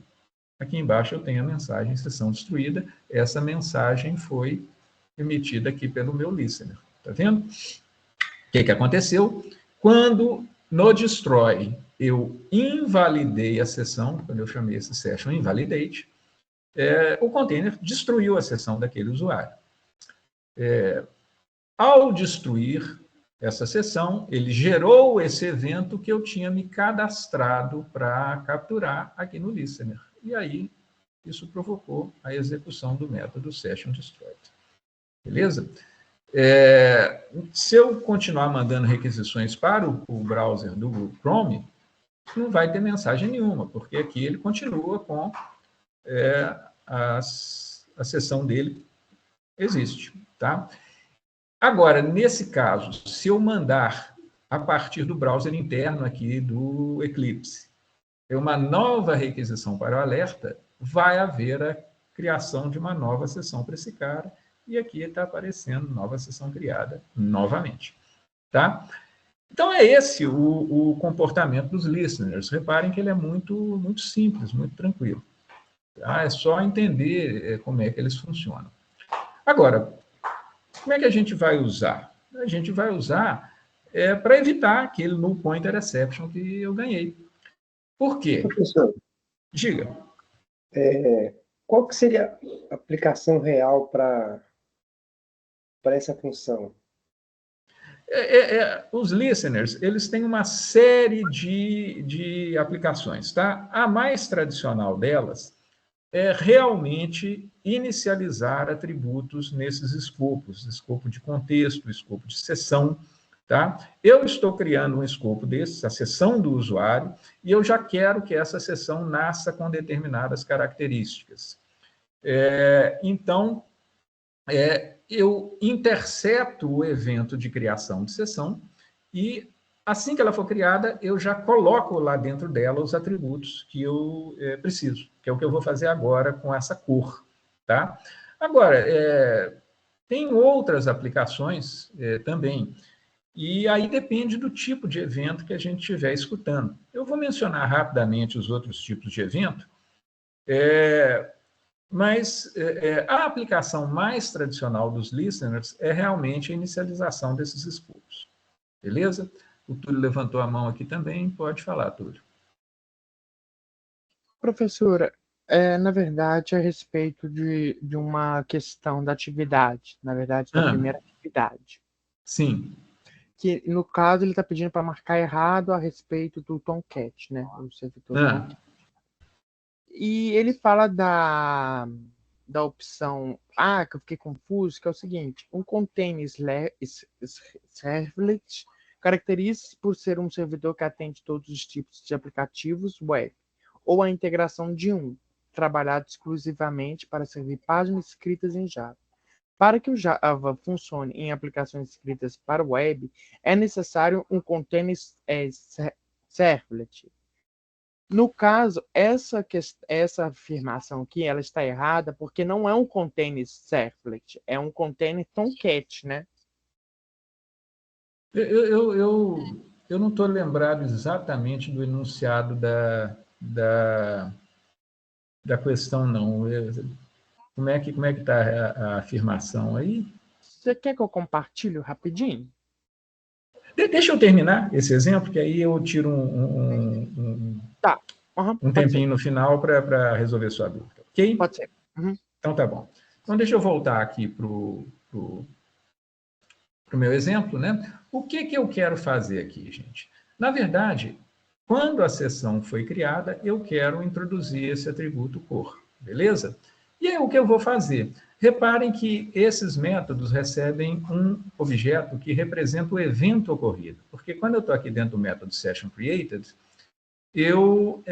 aqui embaixo eu tenho a mensagem sessão destruída. Essa mensagem foi emitida aqui pelo meu listener. Está vendo? O que aconteceu? Quando no destroy eu invalidei a sessão, quando eu chamei esse session invalidate, o container destruiu a sessão daquele usuário. Ao destruir essa sessão, ele gerou esse evento que eu tinha me cadastrado para capturar aqui no listener. E aí, isso provocou a execução do método sessionDestroyed. Beleza? Se eu continuar mandando requisições para o browser do Chrome, não vai ter mensagem nenhuma, porque aqui ele continua com a seção dele existe, tá? Agora, nesse caso, se eu mandar a partir do browser interno aqui do Eclipse uma nova requisição para o alerta, vai haver a criação de uma nova sessão para esse cara, e aqui está aparecendo nova sessão criada novamente, tá? Então, é esse o comportamento dos listeners. Reparem que ele é muito simples, muito tranquilo. Tá? É só entender como é que eles funcionam. Agora, como é que a gente vai usar? A gente vai usar para evitar aquele null pointer exception que eu ganhei. Por quê? Professor, Diga. Qual que seria a aplicação real para essa função? Os listeners, eles têm uma série de aplicações, tá? A mais tradicional delas é realmente inicializar atributos nesses escopos, escopo de contexto, escopo de sessão, tá? Eu estou criando um escopo desses, a sessão do usuário, e eu já quero que essa sessão nasça com determinadas características. Então, eu intercepto o evento de criação de sessão e, assim que ela for criada, eu já coloco lá dentro dela os atributos que eu preciso, que é o que eu vou fazer agora com essa cor, tá? Agora, tem outras aplicações também, e aí depende do tipo de evento que a gente estiver escutando. Eu vou mencionar rapidamente os outros tipos de evento, mas a aplicação mais tradicional dos listeners é realmente a inicialização desses escopos. Beleza? O Túlio levantou a mão aqui também, pode falar, Túlio. Professora, na verdade, a respeito de uma questão da atividade, na verdade, da primeira atividade. Sim. Que, no caso, ele está pedindo para marcar errado a respeito do Tomcat, né? O servidor Tomcat. E ele fala da opção que eu fiquei confuso, que é o seguinte: um container servlet caracteriza-se por ser um servidor que atende todos os tipos de aplicativos web, ou a integração de trabalhado exclusivamente para servir páginas escritas em Java. Para que o Java funcione em aplicações escritas para web, é necessário um container servlet. No caso, essa afirmação aqui, ela está errada porque não é um container servlet, é um container Tomcat, né? Eu não estou lembrado exatamente do enunciado da questão, não. Como é que está a afirmação aí? Você quer que eu compartilhe rapidinho? Deixa eu terminar esse exemplo, que aí eu tiro Tá. Um tempinho no final para resolver sua dúvida, ok? Pode ser. Então tá bom. Então deixa eu voltar aqui para o meu exemplo, né? O que eu quero fazer aqui, gente? Na verdade, quando a sessão foi criada, eu quero introduzir esse atributo cor, beleza? E aí o que eu vou fazer? Reparem que esses métodos recebem um objeto que representa o evento ocorrido, porque quando eu estou aqui dentro do método sessionCreated, eu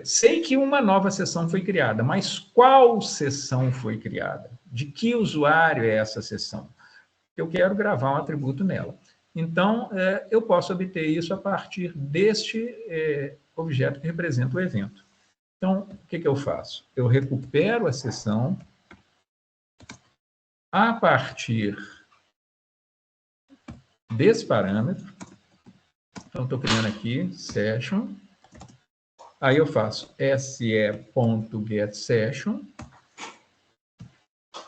sei que uma nova sessão foi criada, mas qual sessão foi criada? De que usuário é essa sessão? Eu quero gravar um atributo nela. Então, eu posso obter isso a partir deste objeto que representa o evento. Então, o que eu faço? Eu recupero a sessão a partir desse parâmetro. Então, estou criando aqui session. Aí eu faço se.getSession.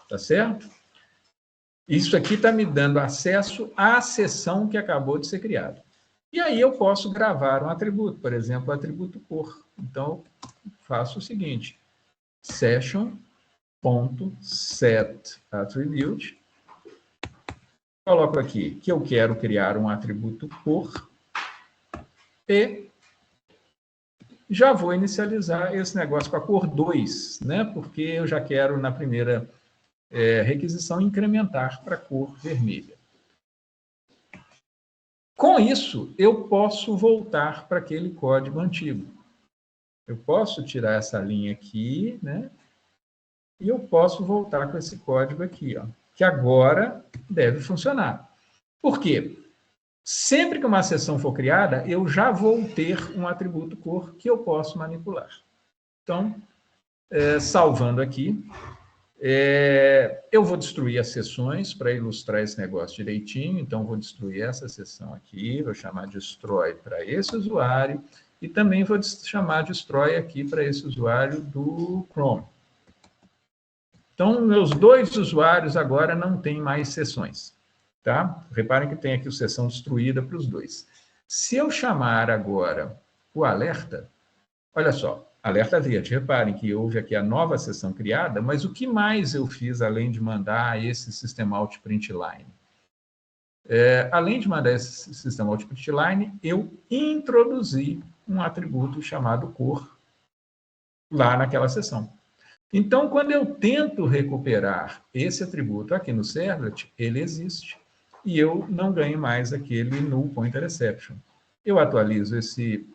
Tá certo? Isso aqui está me dando acesso à sessão que acabou de ser criada. E aí eu posso gravar um atributo, por exemplo, o atributo cor. Então, faço o seguinte, session.setAttribute. Coloco aqui que eu quero criar um atributo cor e já vou inicializar esse negócio com a cor 2, né? Porque eu já quero, na primeira requisição incrementar para a cor vermelha. Com isso, eu posso voltar para aquele código antigo. Eu posso tirar essa linha aqui, né? E eu posso voltar com esse código aqui, ó, que agora deve funcionar. Por quê? Sempre que uma seção for criada, eu já vou ter um atributo cor que eu posso manipular. Então, salvando aqui, eu vou destruir as seções para ilustrar esse negócio direitinho. Então, vou destruir essa seção aqui, vou chamar destroy para esse usuário, e também vou chamar destroy aqui para esse usuário do Chrome. Então, meus dois usuários agora não têm mais seções. Tá? Reparem que tem aqui a seção destruída para os dois. Se eu chamar agora o alerta, olha só, alerta verde. Reparem que houve aqui a nova seção criada, mas o que mais eu fiz além de mandar esse systemout println? Além de mandar esse systemout println, eu introduzi um atributo chamado cor lá naquela seção. Então, quando eu tento recuperar esse atributo aqui no servlet, ele existe e eu não ganho mais aquele null pointer exception. Eu atualizo esse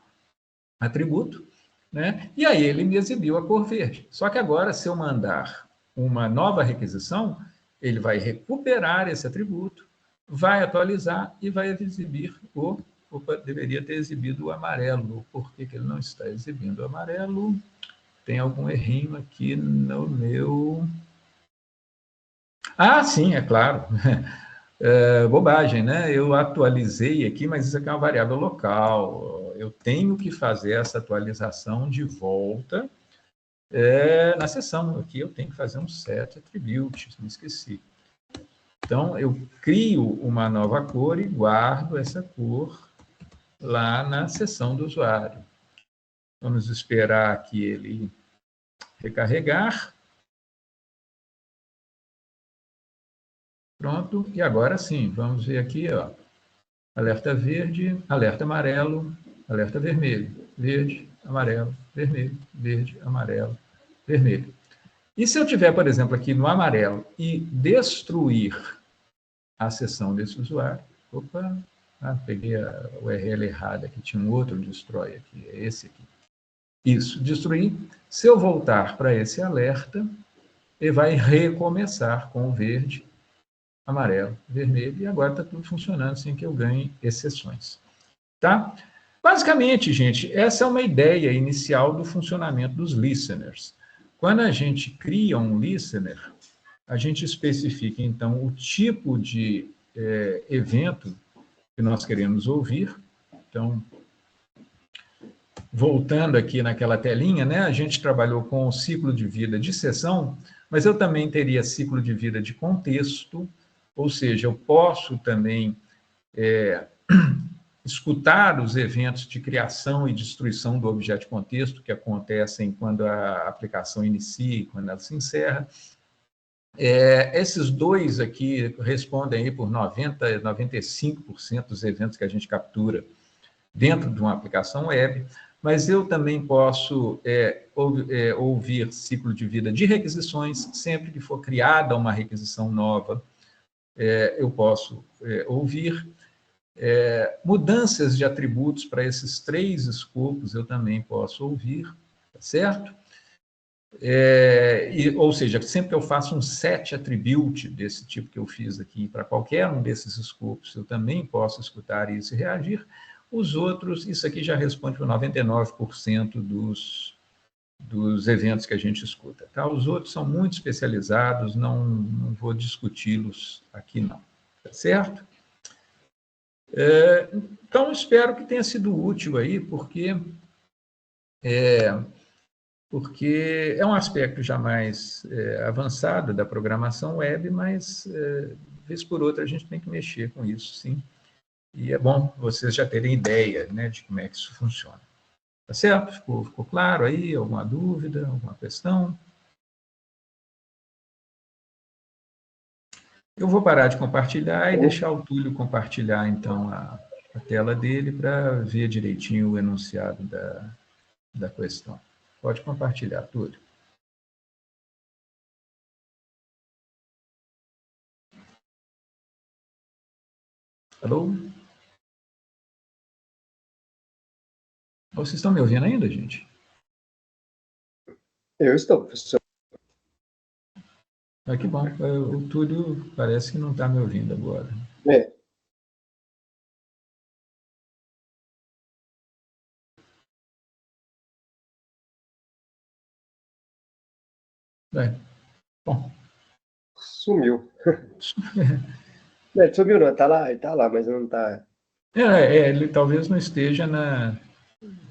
atributo, né? E aí ele me exibiu a cor verde. Só que agora, se eu mandar uma nova requisição, ele vai recuperar esse atributo, vai atualizar e vai exibir o... Opa, deveria ter exibido o amarelo. Por que ele não está exibindo o amarelo? Tem algum errinho aqui no meu... Ah, sim, é claro. Bobagem, né? Eu atualizei aqui, mas isso aqui é uma variável local. Eu tenho que fazer essa atualização de volta na seção. Aqui eu tenho que fazer um set attribute, me esqueci. Então, eu crio uma nova cor e guardo essa cor lá na seção do usuário. Vamos esperar que ele recarregar. Pronto, e agora sim, vamos ver aqui, ó, alerta verde, alerta amarelo, alerta vermelho, verde, amarelo, vermelho, verde, amarelo, vermelho. E se eu tiver, por exemplo, aqui no amarelo e destruir a seção desse usuário, opa, peguei a URL errada aqui, tinha um outro destroy aqui, é esse aqui. Isso, destruir. Se eu voltar para esse alerta, ele vai recomeçar com o verde, amarelo, vermelho, e agora está tudo funcionando sem que eu ganhe exceções. Tá? Basicamente, gente, essa é uma ideia inicial do funcionamento dos listeners. Quando a gente cria um listener, a gente especifica, então, o tipo de evento que nós queremos ouvir. Então, voltando aqui naquela telinha, né, a gente trabalhou com o ciclo de vida de sessão, mas eu também teria ciclo de vida de contexto, ou seja, eu posso também escutar os eventos de criação e destruição do objeto de contexto que acontecem quando a aplicação inicia e quando ela se encerra. Esses dois aqui respondem aí por 95% dos eventos que a gente captura dentro de uma aplicação web, mas eu também posso ouvir ciclo de vida de requisições, sempre que for criada uma requisição nova, eu posso ouvir. Mudanças de atributos para esses 3 escopos eu também posso ouvir, tá certo? Ou seja, sempre que eu faço um set attribute desse tipo que eu fiz aqui para qualquer um desses escopos, eu também posso escutar isso e reagir. Os outros, isso aqui já responde para 99% dos eventos que a gente escuta. Tá? Os outros são muito especializados, não vou discuti-los aqui não, tá certo? Então, espero que tenha sido útil aí, porque é um aspecto já mais avançado da programação web, mas, vez por outra, a gente tem que mexer com isso, sim. E é bom vocês já terem ideia, né, de como é que isso funciona. Tá certo? Ficou claro aí? Alguma dúvida, alguma questão? Eu vou parar de compartilhar e deixar o Túlio compartilhar, então, a tela dele para ver direitinho o enunciado da questão. Pode compartilhar, Túlio. Alô? Vocês estão me ouvindo ainda, gente? Eu estou, professor. Ah, que bom. O Túlio parece que não está me ouvindo agora. É. Bom. Sumiu. Ele sumiu, não. Ele tá lá, mas não tá Ele talvez não esteja na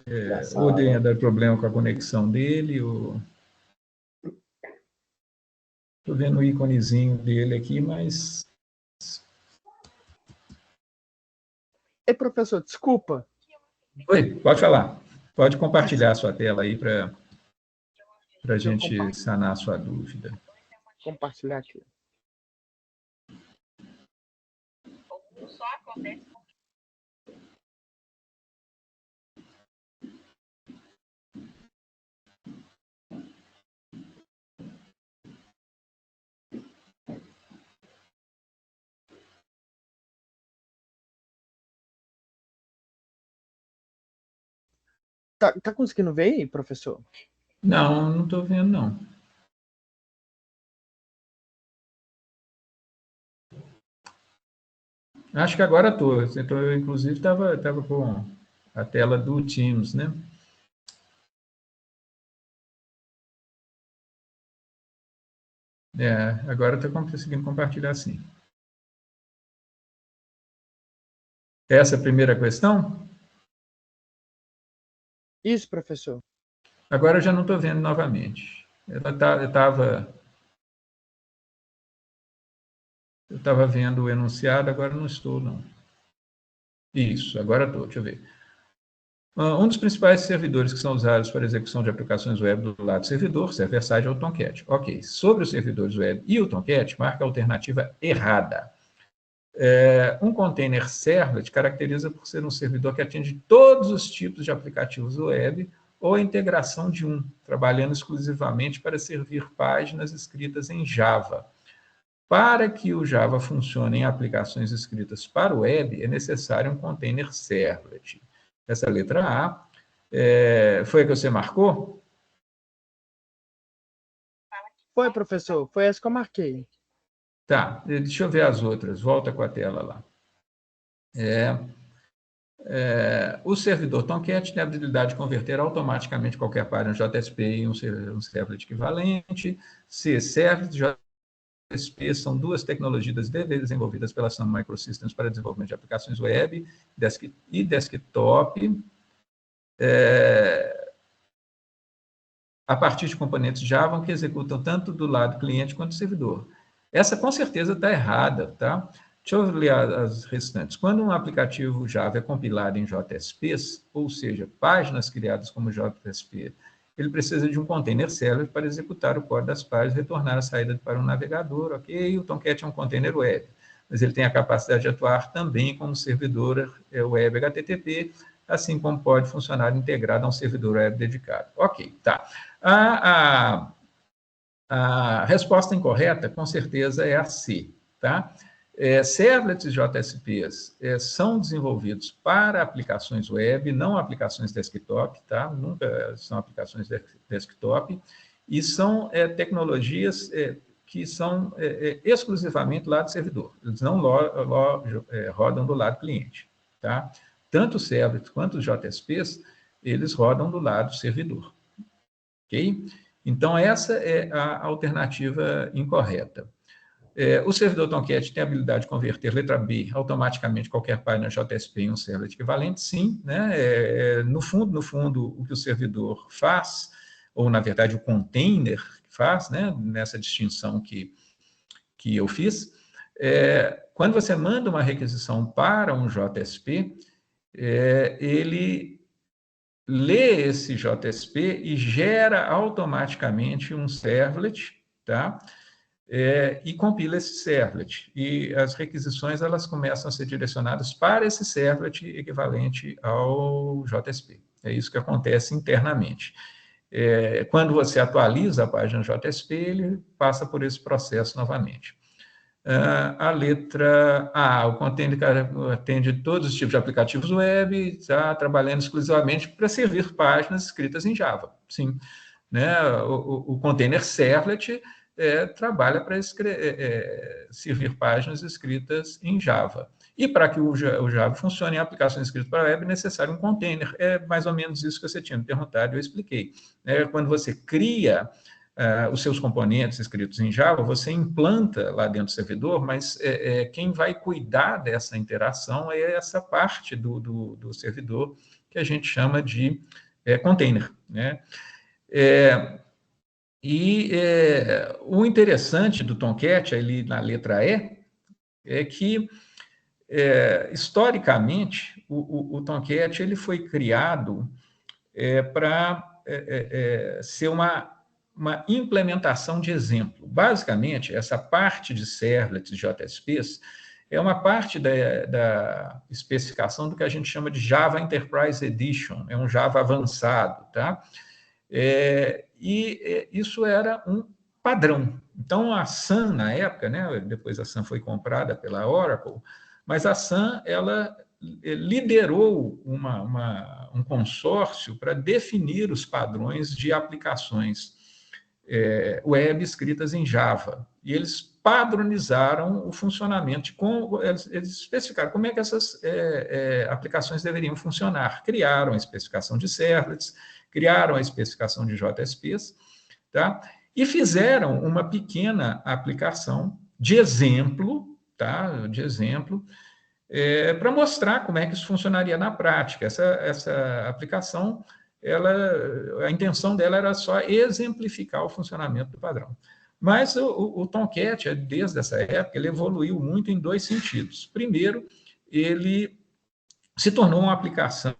ou sala, tenha não. dado problema com a conexão dele, ou... Estou vendo o íconezinho dele aqui, mas... Ei, professor, desculpa. Oi, pode falar. Pode compartilhar a sua tela aí para a gente sanar a sua dúvida. Compartilhar aqui. Tá conseguindo ver aí, professor? Não estou vendo, não. Acho que agora estou. Eu, inclusive, estava com a tela do Teams, né? Agora estou conseguindo compartilhar sim. Essa é a primeira questão? Isso, professor. Agora eu já não estou vendo novamente. Eu estava vendo o enunciado, agora não estou, não. Isso, agora estou, deixa eu ver. Um dos principais servidores que são usados para execução de aplicações web do lado servidor, server-side, é o Tomcat. Ok, sobre os servidores web e o Tomcat, marca a alternativa errada. Um container servlet caracteriza por ser um servidor que atende todos os tipos de aplicativos web ou a integração de um, trabalhando exclusivamente para servir páginas escritas em Java. Para que o Java funcione em aplicações escritas para o web, é necessário um container servlet. Essa letra A foi a que você marcou? Foi, professor. Foi essa que eu marquei. Tá, deixa eu ver as outras. Volta com a tela lá. O servidor Tomcat tem a habilidade de converter automaticamente qualquer página JSP em um servlet equivalente. C, servlet JSP são duas tecnologias desenvolvidas pela Sun Microsystems para desenvolvimento de aplicações web e desktop, a partir de componentes Java que executam tanto do lado cliente quanto do servidor. Essa com certeza está errada, tá? Deixa eu ler as restantes. Quando um aplicativo Java é compilado em JSPs, ou seja, páginas criadas como JSP, ele precisa de um container server para executar o código das páginas e retornar a saída para um navegador, ok? O Tomcat é um container web, mas ele tem a capacidade de atuar também como servidor web HTTP, assim como pode funcionar integrado a um servidor web dedicado. Ok, tá. A resposta incorreta, com certeza, é a C, tá? Servlets JSPs são desenvolvidos para aplicações web, não aplicações desktop, tá? Nunca são aplicações desktop, e são tecnologias que são exclusivamente do lado servidor. Eles não rodam do lado cliente, tá? Tanto os servlets quanto os JSPs, eles rodam do lado servidor, ok? Então, essa é a alternativa incorreta. O servidor Tomcat tem a habilidade de converter letra B automaticamente qualquer página JSP em um servlet equivalente? Sim. Né? No fundo, o que o servidor faz, ou, na verdade, o container faz, né? Nessa distinção que eu fiz, quando você manda uma requisição para um JSP, ele lê esse JSP e gera automaticamente um servlet, tá? E compila esse servlet. E as requisições elas começam a ser direcionadas para esse servlet equivalente ao JSP. É isso que acontece internamente. Quando você atualiza a página JSP, ele passa por esse processo novamente. A letra A, o container atende todos os tipos de aplicativos web, está trabalhando exclusivamente para servir páginas escritas em Java. Sim, né? O container servlet trabalha para servir páginas escritas em Java. E para que o Java funcione em aplicações escritas para web, é necessário um container. É mais ou menos isso que você tinha me perguntado, eu expliquei. Quando você cria os seus componentes escritos em Java, você implanta lá dentro do servidor, mas quem vai cuidar dessa interação é essa parte do servidor que a gente chama de container, né? O interessante do Tomcat, ali na letra E, é que, historicamente, o Tomcat ele foi criado para ser uma implementação de exemplo. Basicamente, essa parte de servlets, de JSPs, é uma parte da especificação do que a gente chama de Java Enterprise Edition, é um Java avançado, tá? Isso era um padrão. Então, a Sun, na época, né, depois a Sun foi comprada pela Oracle, mas a Sun, ela liderou um consórcio para definir os padrões de aplicações web escritas em Java. E eles padronizaram o funcionamento, eles especificaram como é que essas aplicações deveriam funcionar. Criaram a especificação de servlets, criaram a especificação de JSPs, tá? E fizeram uma pequena aplicação de exemplo, tá? Para mostrar como é que isso funcionaria na prática. Essa aplicação, a intenção dela era só exemplificar o funcionamento do padrão. Mas o Tomcat, desde essa época, ele evoluiu muito em dois sentidos. Primeiro, ele se tornou uma aplicação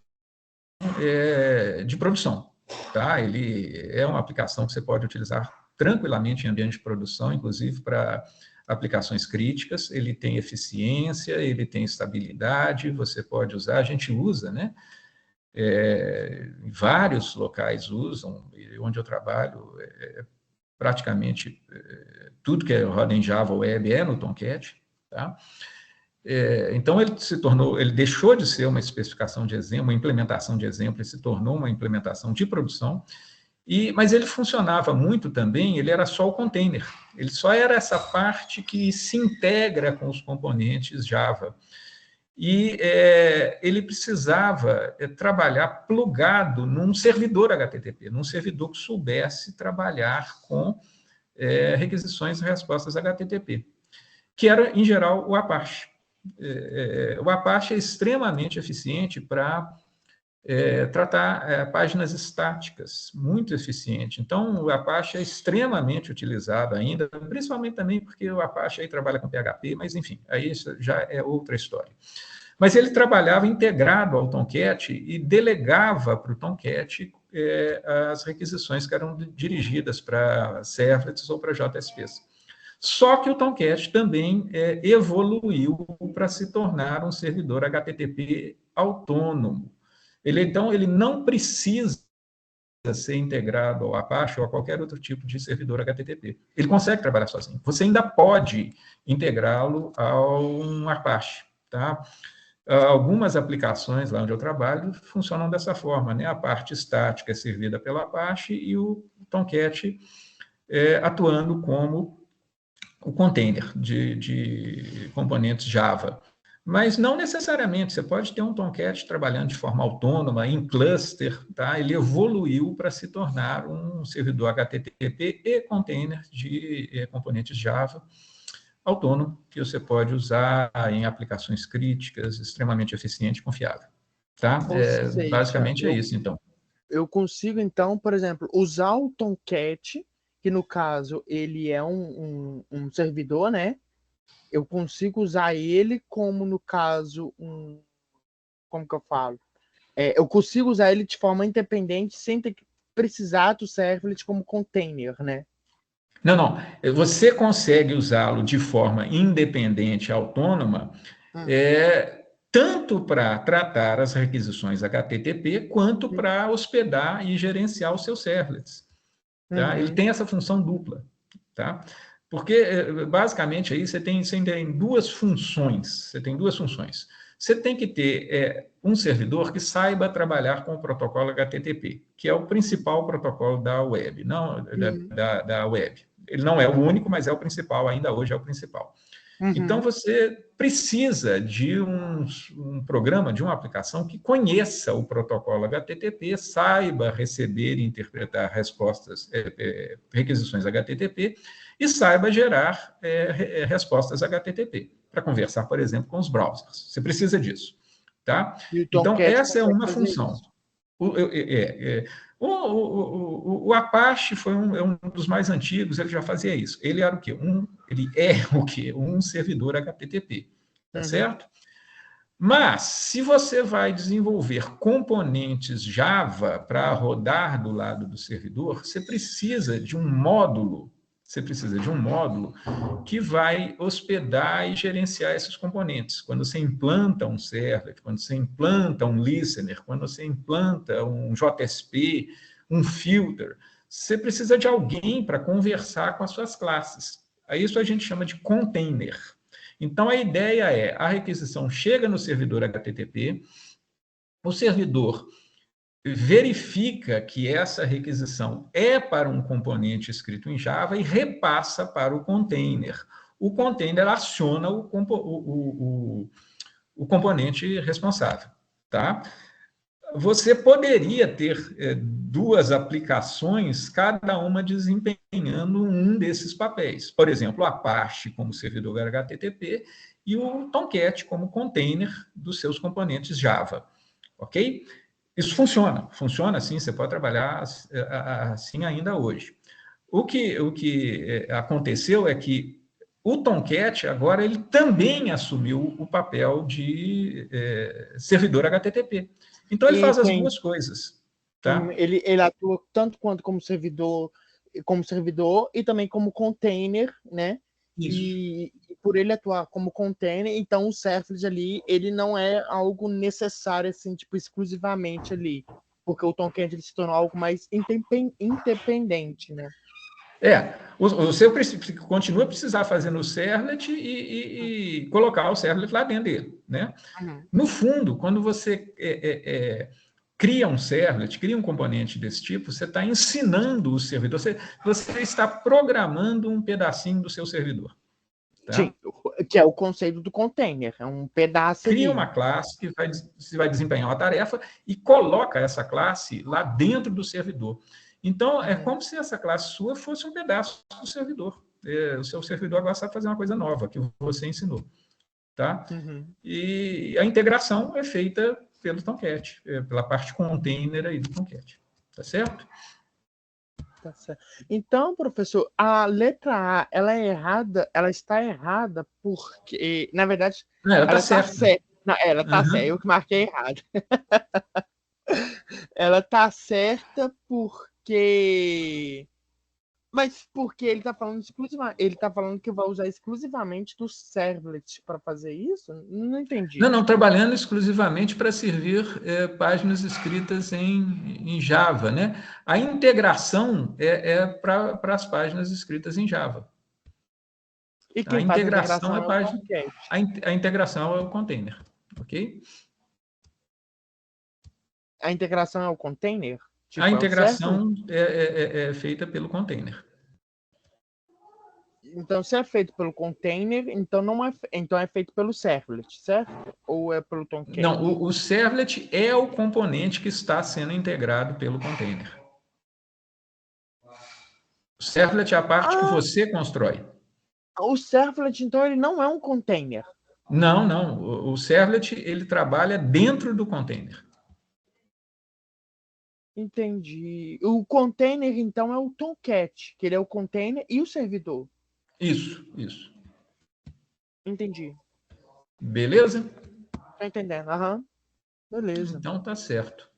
de produção. Tá? Ele é uma aplicação que você pode utilizar tranquilamente em ambiente de produção, inclusive para aplicações críticas. Ele tem eficiência, ele tem estabilidade, você pode usar, a gente usa, né? Vários locais usam, onde eu trabalho, praticamente tudo que roda em Java Web é no Tomcat, tá? Então, ele deixou de ser uma especificação de exemplo, uma implementação de exemplo, e se tornou uma implementação de produção, mas ele funcionava muito também, ele era só o container, ele só era essa parte que se integra com os componentes Java. E ele precisava trabalhar plugado num servidor HTTP, num servidor que soubesse trabalhar com requisições e respostas HTTP, que era, em geral, o Apache. O Apache é extremamente eficiente para tratar páginas estáticas, muito eficiente. Então, o Apache é extremamente utilizado ainda, principalmente também porque o Apache aí trabalha com PHP, mas, enfim, aí isso já é outra história. Mas ele trabalhava integrado ao Tomcat e delegava para o Tomcat as requisições que eram dirigidas para servlets ou para JSPs. Só que o Tomcat também evoluiu para se tornar um servidor HTTP autônomo. Então, ele não precisa ser integrado ao Apache ou a qualquer outro tipo de servidor HTTP. Ele consegue trabalhar sozinho. Você ainda pode integrá-lo a um Apache, tá? Algumas aplicações lá onde eu trabalho funcionam dessa forma, né? A parte estática é servida pelo Apache e o Tomcat atuando como o container de componentes Java. Mas não necessariamente, você pode ter um Tomcat trabalhando de forma autônoma, em cluster, tá? Ele evoluiu para se tornar um servidor HTTP e container de componentes Java autônomo, que você pode usar em aplicações críticas, extremamente eficiente e confiável. Tá? Basicamente é isso, então. Eu consigo, então, por exemplo, usar o Tomcat, que no caso ele é um servidor, né? Eu consigo usar ele como, no caso, como que eu falo? Eu consigo usar ele de forma independente, sem ter que precisar do servlet como container, né? Não. Você consegue usá-lo de forma independente, autônoma, tanto para tratar as requisições HTTP, quanto para hospedar e gerenciar os seus servlets. Tá? Ele tem essa função dupla. Tá? Porque, basicamente, aí você tem duas funções. Você tem que ter um servidor que saiba trabalhar com o protocolo HTTP, que é o principal protocolo da web, não da web. Ele não é o único, mas é o principal, ainda hoje é o principal. Então, você precisa de um programa, de uma aplicação que conheça o protocolo HTTP, saiba receber e interpretar requisições HTTP e saiba gerar respostas HTTP para conversar, por exemplo, com os browsers. Você precisa disso. Tá? Então, essa é uma função. O Apache foi um dos mais antigos, ele já fazia isso. Ele era o quê? Ele é o quê? Um servidor HTTP, tá certo? Mas, se você vai desenvolver componentes Java para rodar do lado do servidor, você precisa de um módulo que vai hospedar e gerenciar esses componentes. Quando você implanta um servlet, quando você implanta um listener, quando você implanta um JSP, um filter, você precisa de alguém para conversar com as suas classes. Isso a gente chama de container. Então, a ideia é, a requisição chega no servidor HTTP, o servidor verifica que essa requisição é para um componente escrito em Java e repassa para o container. O container aciona o componente responsável. Tá? Você poderia ter duas aplicações, cada uma desempenhando um desses papéis. Por exemplo, o Apache como servidor HTTP e o Tomcat como container dos seus componentes Java. Ok? Isso funciona assim, você pode trabalhar assim ainda hoje. O que aconteceu é que o Tomcat agora ele também assumiu o papel de servidor HTTP. Então ele faz as duas coisas. Tá? Ele atua tanto quanto como servidor e também como container, né? Isso. E por ele atuar como container, então o servlet ali, ele não é algo necessário, assim, tipo, exclusivamente ali, porque o Tomcat ele se tornou algo mais independente, né? Você continua a precisar fazer no servlet e colocar o servlet lá dentro dele, né? No fundo, quando você cria um servlet, cria um componente desse tipo, você está ensinando o servidor, você está programando um pedacinho do seu servidor. Tá? Sim, que é o conceito do container, é um pedaço cria ali. uma classe que vai desempenhar uma tarefa e coloca essa classe lá dentro do servidor. Então, é como se essa classe sua fosse um pedaço do servidor. O seu servidor agora sabe fazer uma coisa nova que você ensinou. Tá? E a integração é feita pelo Tomcat, pela parte container aí do Tomcat. Tá certo? Tá certo. Então, professor, a letra A, ela está errada porque, na verdade, não, ela está certa. Não, ela está certa, eu que marquei errado. Ela está certa porque... Mas porque ele está falando ele está falando que vai usar exclusivamente do servlet para fazer isso? Não entendi. Não, trabalhando exclusivamente para servir páginas escritas em Java, né? A integração é para as páginas escritas em Java. E quem faz a integração é página, a integração é o container, ok? A integração é o container? Tipo, a integração é feita pelo container. Então, se é feito pelo container, então é feito pelo servlet, certo? Ou é pelo Tomcat? Não, o servlet é o componente que está sendo integrado pelo container. O servlet é a parte que você constrói. O servlet, então, ele não é um container? Não. O servlet, ele trabalha dentro do container. Entendi. O container, então, é o Tomcat, que ele é o container e o servidor. Isso. Entendi. Beleza? Tô entendendo, Beleza. Então tá certo.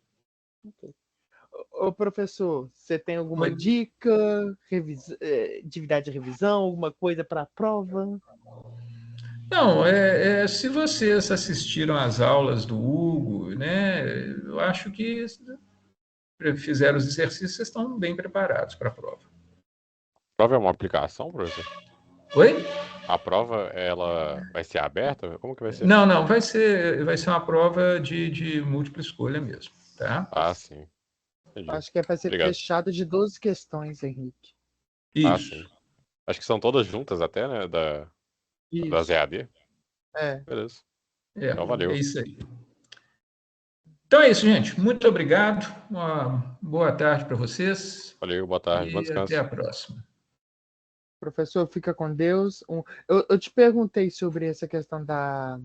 Okay. Ô, professor, você tem alguma dica, atividade de revisão, alguma coisa para a prova? Não, se vocês assistiram às aulas do Hugo, né, eu acho que fizeram os exercícios, vocês estão bem preparados para a prova. A prova é uma aplicação, professor? Oi? A prova, ela vai ser aberta? Como que vai ser? Não, vai ser uma prova de múltipla escolha mesmo, tá? Ah, sim. Entendi. Acho que vai ser Obrigado. fechado de 12 questões, Henrique. Ah, Isso. sim. Acho que são todas juntas até, né? Das Isso. EAD. É. Beleza. É Então, valeu. isso aí. Então é isso, gente. Muito obrigado. Uma boa tarde para vocês Valeu, boa tarde, bom e até a descanso. próxima. Professor, fica com Deus. Eu te perguntei sobre essa questão da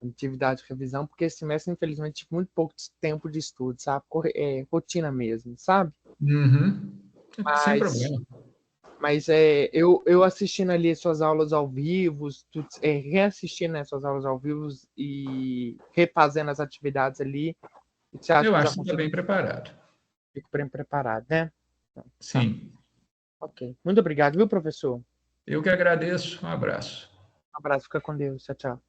atividade de revisão, porque esse semestre, infelizmente, tive muito pouco tempo de estudo, sabe? Rotina mesmo, sabe? Uhum. Sem Mas, problema. mas eu assistindo ali suas aulas ao vivo, reassistindo suas aulas ao vivo e refazendo as atividades ali, você acha Eu que eu acho já que você está consigo bem preparado. ficar bem preparado, né? Tá. Sim. Ok. Muito obrigado, viu, professor? Eu que agradeço. Um abraço. Um abraço, fica com Deus. Tchau, tchau.